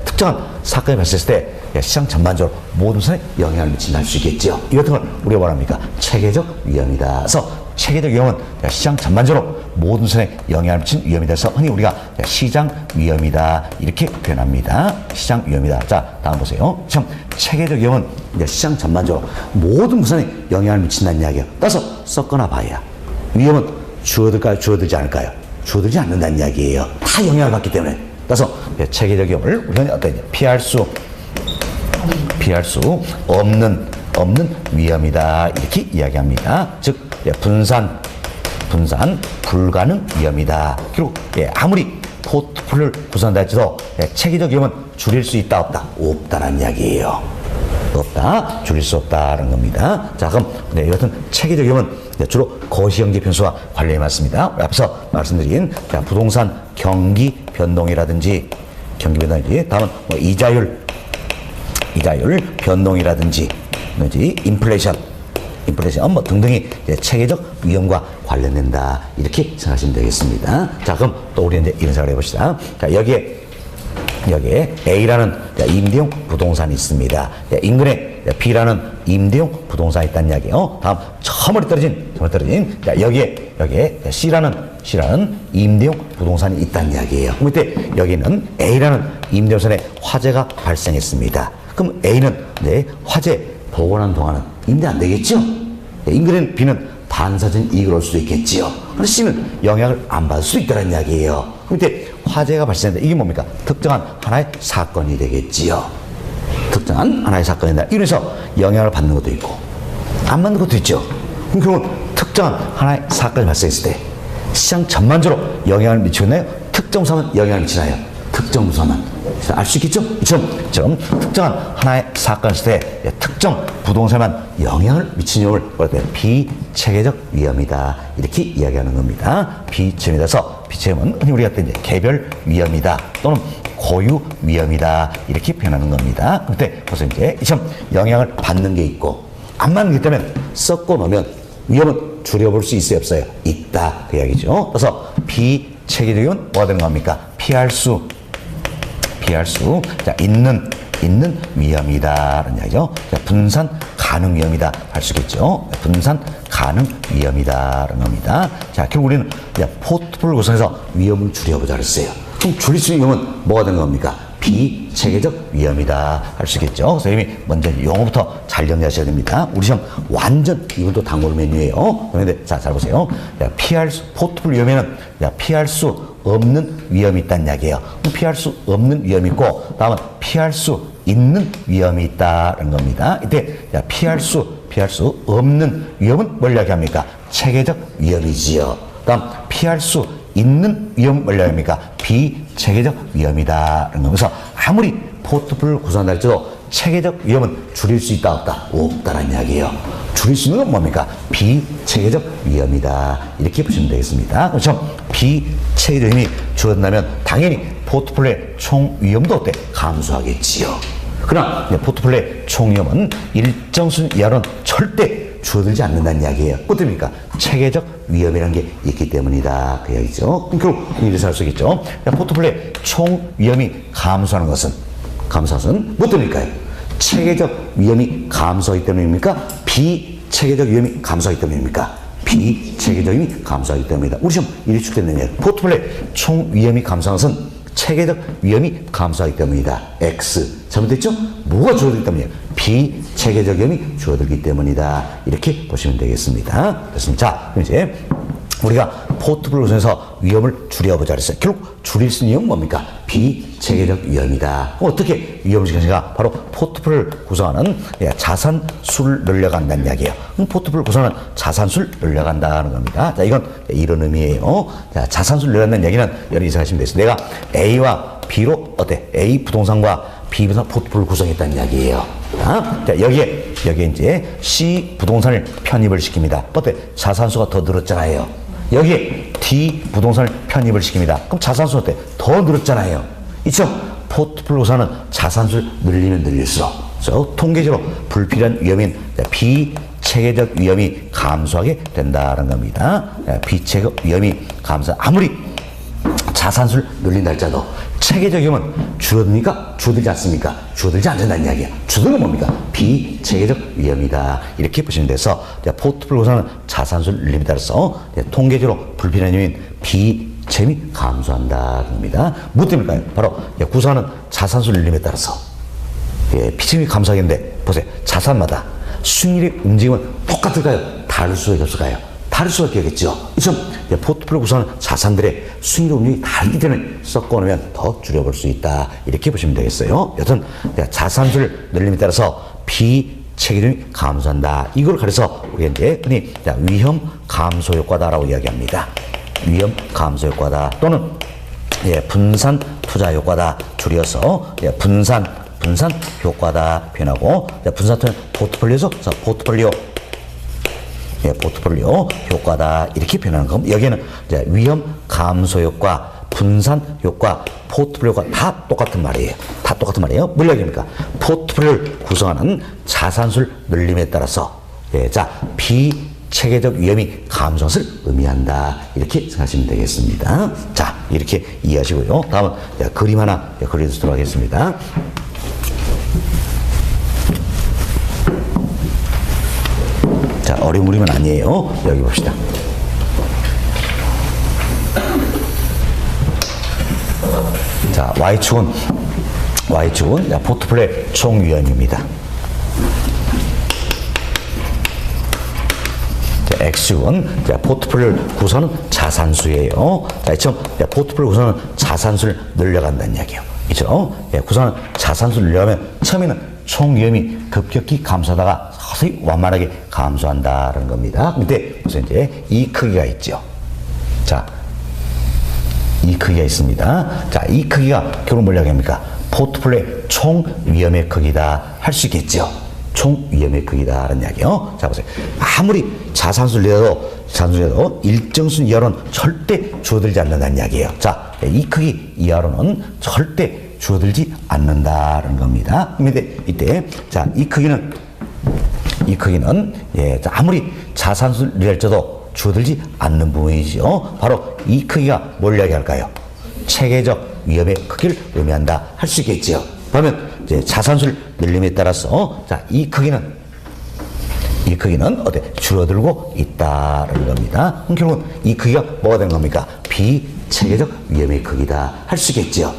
특정한 사건이 발생했을 때 시장 전반적으로 모든 부동산에 영향을 미친다 할 수 있겠죠. 이 같은 걸 우리가 뭐랍니까? 체계적 위험이다. 그래서 체계적 위험은 시장 전반적으로 모든 부동산에 영향을 미친 위험이다. 그래서 흔히 우리가 시장 위험이다 이렇게 표현합니다. 시장 위험이다. 자, 다음 보세요. 참 체계적 위험은 시장 전반적으로 모든 부동산에 영향을 미친다는 이야기예요. 따라서 썩거나 봐야 위험은 줄어들까요? 줄어들지 않을까요? 줄어들지 않는다는 이야기예요. 다 영향을 받기 때문에. 따라서 체계적 위험을 우리는 피할 수 없는 위험이다 이렇게 이야기합니다. 즉 분산 불가능 위험이다. 그리고 아무리 포트폴리오를 구성한다 할지라도 체계적 위험은 줄일 수 있다 없다? 없다라는 이야기예요. 없다, 줄일 수 없다는 겁니다. 자, 그럼 여하튼 체계적 위험은 주로 거시경제 변수와 관련이 많습니다. 앞서 말씀드린 부동산 경기 변동이라든지 다음은 이자율 변동이라든지 인플레이션 등등이 체계적 위험과 관련된다 이렇게 생각하시면 되겠습니다. 자, 그럼 또 우리 이제 이런 생각을 해봅시다. 자, 여기에 A라는 임대용 부동산이 있습니다. 인근에 B라는 임대용 부동산이 있다는 이야기예요. 다음 저 멀리 떨어진 여기에 C라는 임대용 부동산이 있다는 이야기예요. 그럼 이때 여기는 A라는 임대용선에 화재가 발생했습니다. 그럼 A는 화재 보관하는 동안은 임대 안 되겠죠? 인근에는 B는 반사적인 이익을 얻을 수도 있겠지요. 그런데 C는 영향을 안 받을 수 있다는 이야기예요. 그럼 이때 화재가 발생한다. 이게 뭡니까? 특정한 하나의 사건이 되겠지요. 특정한 하나의 사건이다. 이래서 영향을 받는 것도 있고 안 받는 것도 있죠. 그럼 결국은 특정한 하나의 사건이 발생했을 때 시장 전반적으로 영향을 미치나요? 특정 부서만 영향을 미치나요? 특정 부서만. 알 수 있겠죠? 이처럼 특정한 하나의 사건이 있을 때 특정 부동산만 영향을 미치는 위험을 비체계적 위험이다. 이렇게 이야기하는 겁니다. 비체계에서 비체계는 흔히 우리가 이제 개별 위험이다 또는 고유 위험이다 이렇게 표현하는 겁니다. 그때 벌써 이제 이처럼 영향을 받는 게 있고 안 받는 게 있다면 섞어 놓으면 위험은 줄여볼 수 있어요, 없어요? 있다 그 이야기죠. 그래서 비체계적 위험은 뭐가 되는 겁니까? 피할 수 자, 있는 위험이다라는 이야기죠. 자, 분산 가능 위험이다 할 수 있겠죠. 분산 가능 위험이다라는 겁니다. 자, 결국 우리는 포트폴리오 구성해서 위험을 줄여보자 그랬어요. 그럼 줄일 수 있는 위험은 뭐가 되는 겁니까? 비체계적 위험이다 할 수 있겠죠. 그래서 이미 먼저 용어부터 잘 정리하셔야 됩니다. 우리 시험 완전 이것도 단골 메뉴예요. 그런데 자, 잘 보세요. 포트폴리오 위험에는 피할 수 없는 위험이 있다는 이야기예요. 피할 수 없는 위험이 있고 다음은 피할 수 있는 위험이 있다는 겁니다. 이때 피할 수 없는 위험은 뭘 이야기합니까? 체계적 위험이지요. 다음 피할 수 있는 위험은 뭘 이야기합니까? 비체계적 위험이다라는 겁니다. 그래서 아무리 포트폴리오를 구성한다 할지라도 체계적 위험은 줄일 수 있다 없다? 없다라는 이야기예요. 줄일 수 있는 건 뭡니까? 비체계적 위험이다. 이렇게 보시면 되겠습니다. 그렇죠? 비체계적 위험이 줄어든다면 당연히 포트폴리오의 총 위험도 어때? 감소하겠지요. 그러나 포트폴리오의 총 위험은 일정 수준 이하로는 절대 줄어들지 않는다는 이야기예요. 어떻습니까? 체계적 위험이라는 게 있기 때문이다. 그 이야기죠. 그럼 결국 이래서 할 수 있겠죠. 포트폴리오의 총 위험이 감소하는 것은 뭐 때문일까요? 체계적 위험이 감소하기 때문입니까? 비체계적 위험이 감소하기 때문입니까? 비체계적 위험이 감소하기 때문이다. 우리 시험 이리 출제되는 포트폴리오의 총 위험이 감소하는 것은 체계적 위험이 감소하기 때문이다. X. 잘못됐죠? 뭐가 줄어들기 때문이에요? 비체계적 위험이 줄어들기 때문이다. 이렇게 보시면 되겠습니다. 됐습니다. 자, 그럼 이제 우리가 포트폴리오 구성에서 위험을 줄여보자 그랬어요. 결국 줄일 수 있는 위험은 뭡니까? 비체계적 위험이다. 어떻게 위험을 줄이는가? 바로 포트폴리오를 구성하는 자산수를 늘려간다는 이야기예요. 포트폴리오를 구성하는 자산수를 늘려간다는 겁니다. 자, 이건 이런 의미예요. 자, 자산수를 늘려간다는 이야기는 여러분이 생각하시면 되겠습니다. 내가 A와 B로 어때? A 부동산과 B 부동산 포트폴리오를 구성했다는 이야기예요. 자, 여기에 이제 C 부동산을 편입을 시킵니다. 어때? 자산수가 더 늘었잖아요. 여기에 D 부동산을 편입을 시킵니다. 그럼 자산수 어때? 더 늘었잖아요. 이죠? 포트폴리오 구성은 자산수를 늘리면 늘릴수록 통계적으로 불필요한 위험인 비체계적 위험이 감소하게 된다는 겁니다. 비체계적 위험이 아무리 자산수를 늘린다 할지라도 체계적 위험은 줄어듭니까? 줄어들지 않습니까? 줄어들지 않는다는 이야기야. 줄어드는 건 뭡니까? 비체계적 위험이다. 이렇게 보시면 돼서 포트폴리오 구성은 자산수를 늘림에 따라서 통계적으로 불필요한 위험인 비체임이 감소한다는 겁니다. 무엇 때문일까요? 바로 구성하는 자산수를 늘림에 따라서 비체임이 감소하겠는데 보세요. 자산마다 수익률의 움직임은 똑같을까요? 다를 수가 없을까요? 다를 수밖에 없겠죠. 포트폴리오 구성하는 자산들의 수익률 움직임이 다르기 때문에 섞어놓으면 더 줄여볼 수 있다. 이렇게 보시면 되겠어요. 여튼 자산수를 늘림에 따라서 비체계적이 감소한다. 이걸 가려서 우리가 이제 흔히 위험 감소 효과다라고 이야기합니다. 위험 감소 효과다 또는 분산 투자 효과다. 줄여서 분산 효과다 표현하고 분산 투자 포트폴리오에서 포트폴리오 효과다 이렇게 표현하는 겁니다. 여기에는 위험 감소 효과, 분산 효과, 포트폴리오 효과 다 똑같은 말이에요. 뭘 이야기합니까? 포트폴리오를 구성하는 자산수를 늘림에 따라서 비체계적 위험이 감소한 것을 의미한다. 이렇게 생각하시면 되겠습니다. 자, 이렇게 이해하시고요. 다음은 그림 하나 그려주도록 하겠습니다. 자, 어려운 그림은 아니에요. 여기 봅시다. 자, Y축은 포트폴리오의 총 위험입니다. 자, X축은 포트폴리오를 구성하는 자산수예요. 자, 이처럼 포트폴리오 구성하는 자산수를 늘려간다는 이야기예요. 그죠? 구성하는 자산수를 늘려가면 처음에는 총 위험이 급격히 감소하다가 서서히 완만하게 감소한다는 겁니다. 근데 무슨 이제 이 크기가 있죠. 자, 이 크기가 있습니다. 자, 이 크기가 결국 뭐라고 합니까? 포트폴리오의 총 위험의 크기다 할 수 있겠죠. 총 위험의 크기다라는 이야기요. 자, 보세요. 아무리 자산수를 일정 수준 이하로는 절대 줄어들지 않는다는 이야기예요. 자, 이 크기 이하로는 절대 줄어들지 않는다는 겁니다. 근데 이때 자, 이 크기는 예, 자, 아무리 자산수를 할지라도 줄어들지 않는 부분이죠. 바로 이 크기가 뭘 이야기할까요? 체계적 위험의 크기를 의미한다 할 수 있겠지요. 그러면 이제 자산수를 늘림에 따라서 자, 이 크기는 어때? 줄어들고 있다는 겁니다. 그럼 결국은 이 크기가 뭐가 되는 겁니까? 비체계적 위험의 크기다 할 수 있겠죠.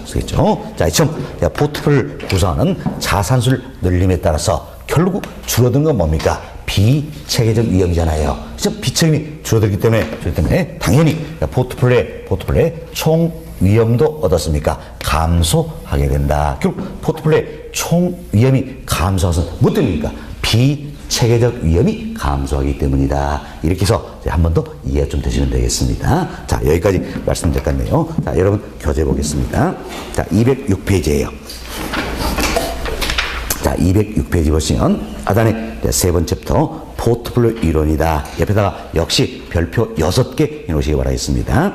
자, 지금 포트폴리오를 구성하는 자산수를 늘림에 따라서 결국 줄어든 건 뭡니까? 비체계적 위험이잖아요. 그래서 비체계이 줄어들기 때문에 당연히 포트폴리오의 총 위험도 어떻습니까? 감소하게 된다. 결국 포트폴리오의 총 위험이 감소해서 뭐 때문입니까? 비체계적 위험이 감소하기 때문이다. 이렇게 해서 한 번 더 이해가 좀 되시면 되겠습니다. 자, 여기까지 말씀드릴 것 같네요. 자, 여러분 교재 보겠습니다. 자, 206페이지예요. 자, 206페이지 보시면 하단에 세 번째부터 포트폴리오 이론이다. 옆에다가 역시 별표 6개 해놓으시기 바라겠습니다.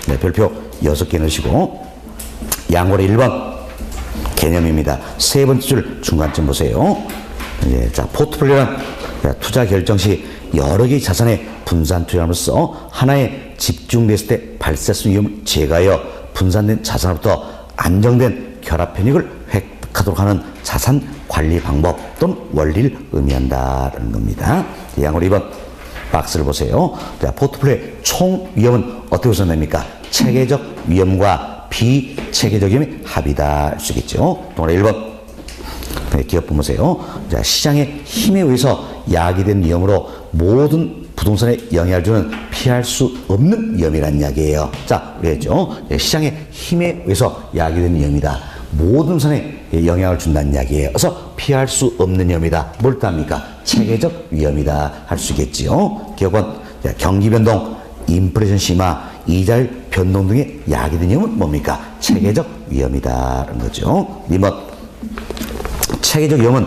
네, 별표 6개 넣으시고 양호로 1번 개념입니다. 세 번째 줄 중간쯤 보세요. 예, 자, 포트폴리오는 투자 결정 시 여러 개의 자산에 분산 투자함으로써 하나에 집중됐을 때 발생할 수 있는 위험을 제거하여 분산된 자산으로부터 안정된 결합 편익을 획득하도록 하는 자산 관리 방법 또는 원리를 의미한다는 겁니다. 양호로 2번 박스를 보세요. 자, 포트폴리오의 총 위험은 어떻게 구성됩니까? 체계적 위험과 비체계적 위험의 합이다 할 수 있겠죠. 동그라미 1번 기업 보세요. 자, 시장의 힘에 의해서 야기된 위험으로 모든 부동산에 영향을 주는 피할 수 없는 위험이라는 이야기예요. 자, 우리 했죠. 시장의 힘에 의해서 야기된 위험이다. 모든 부동산에 영향을 준다는 이야기예요. 그래서 피할 수 없는 위험이다. 뭘 뜻합니까? 체계적 위험이다 할 수 있겠지요. 기업은 경기 변동, 인플레이션 심화, 이자율 변동 등의 야기된 위험은 뭡니까? 체계적 위험이다라는 거죠. 2번 체계적 위험은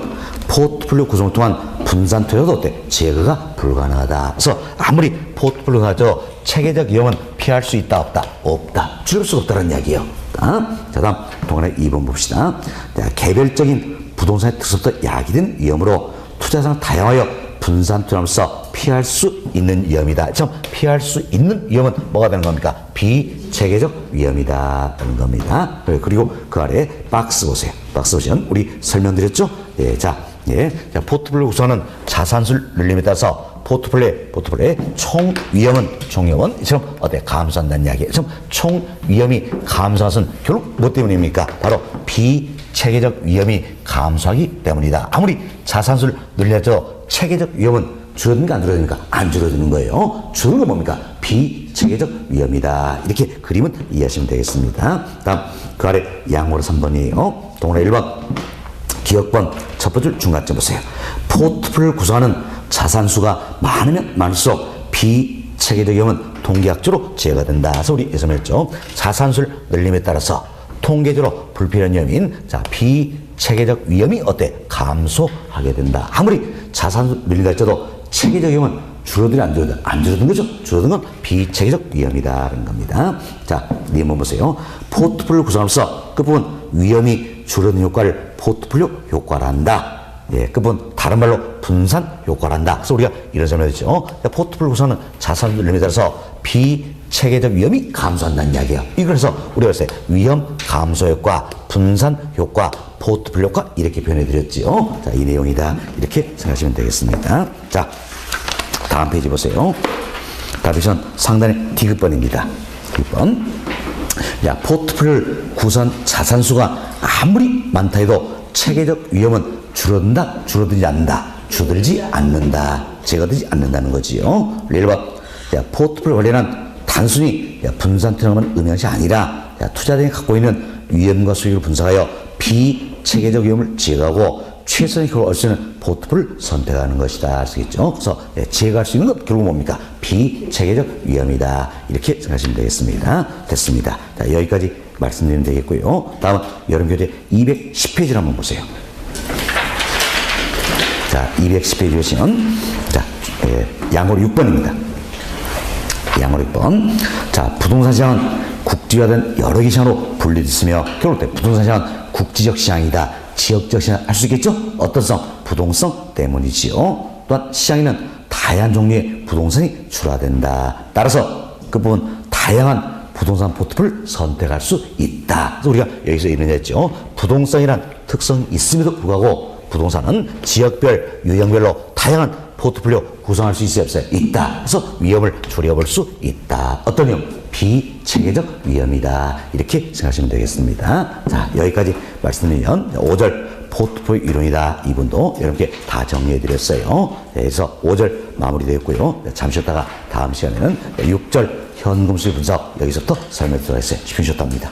포트폴리오 구성을 통한 분산 투자도 어때? 제거가 불가능하다. 그래서 아무리 포트폴리오가 가져 체계적 위험은 피할 수 있다 없다? 없다. 줄일 수가 없다는 이야기예요. 자, 다음 동안에 2번 봅시다. 자, 개별적인 부동산의 특성부터 야기된 위험으로 투자상을 다양하여 분산 투자함으로써 피할 수 있는 위험이다. 참 피할 수 있는 위험은 뭐가 되는 겁니까? 비체계적 위험이다 라는 겁니다. 그리고 그 아래 박스 보세요. 박스 보시면 우리 설명드렸죠? 예, 자, 포트폴리오 구성하는 자산수를 늘림에 따라서 포트폴리오의 총 위험은 이처럼 어때? 감소한다는 이야기예요. 총 위험이 감소하는 결국 뭐 때문입니까? 바로 비체계적 위험이 감소하기 때문이다. 아무리 자산수를 늘려도 체계적 위험은 줄어드는가 안 줄어드는가? 안 줄어드는 거예요. 줄어드는 건 뭡니까? 비체계적 위험이다. 이렇게 그림은 이해하시면 되겠습니다. 다음 그 아래 양호로 3번이에요. 동그라미 1번 기억번 첫 번째 중간점 보세요. 포트폴리오를 구성하는 자산수가 많으면 많을수록 비체계적 위험은 통계학적으로 제거된다. 그래서 우리 예전했죠. 자산수를 늘림에 따라서 통계적으로 불필요한 위험인 자, 비체계적 위험이 어때? 감소하게 된다. 아무리 자산수 늘린다 할지라도 체계적 위험은 줄어들이 안 줄어든? 안 줄어든 거죠? 줄어든 건 비체계적 위험이다라는 겁니다. 자, 네 한번 보세요. 포트폴리오 구성하면서 끝부분 위험이 줄어든 효과를 포트폴리오 효과라 한다. 예, 그분 다른 말로 분산 효과를 한다. 그래서 우리가 이런 설명했죠. 포트폴리오 구성은 자산을 늘림에 따라서 비체계적 위험이 감소한다는 이야기예요. 그래서 우리가 글쎄 위험 감소 효과, 분산 효과, 포트폴리오 효과 이렇게 표현해 드렸지요. 자, 이 내용이다. 이렇게 생각하시면 되겠습니다. 자, 다음 페이지 보세요. 답은 상단의 디귿번입니다. 디귿번. 야, 포트폴리오를 구성한 자산수가 아무리 많다 해도 체계적 위험은 줄어든다, 줄어들지 않는다, 줄어들지 않는다, 제거되지 않는다는 거지요. 1번, 포트폴리오 관리는 단순히 분산 투자만 의미하는 것이 아니라 투자자들이 갖고 있는 위험과 수익을 분석하여 비체계적 위험을 제거하고 최선의 효과를 얻을 수 있는 포트폴을 선택하는 것이다. 알겠죠? 그래서 지혜가 할 수 있는 것 결국 뭡니까? 비체계적 위험이다. 이렇게 생각하시면 되겠습니다. 됐습니다. 자, 여기까지 말씀드리면 되겠고요. 다음은 여름교재 210페이지를 한번 보세요. 자, 210페이지 보시면 자, 양호로 6번입니다. 양호로 6번. 자, 부동산 시장은 국지화된 여러 개 시장으로 분리됐으며 결국 부동산 시장은 국지적 시장이다. 지역적 시장 할 수 있겠죠? 어떤 성? 부동성 때문이지요. 또한 시장에는 다양한 종류의 부동산이 출하된다. 따라서 그 부분 다양한 부동산 포트폴을 선택할 수 있다. 그래서 우리가 여기서 이런 했죠. 부동산이란 특성이 있음에도 불구하고 부동산은 지역별, 유형별로 다양한 포트폴리오 구성할 수 있어요? 없어요? 있다. 그래서 위험을 줄여볼 수 있다. 어떤 위험? 비체계적 위험이다. 이렇게 생각하시면 되겠습니다. 자, 여기까지 말씀드리면 5절 포트폴리오 이론이다. 이분도 여러분께 다 정리해드렸어요. 그래서 5절 마무리되었고요. 잠시 쉬었다가 다음 시간에는 6절 현금 수요 분석 여기서부터 설명드리도록 하겠습니다. 쉽게 쉬었답니다.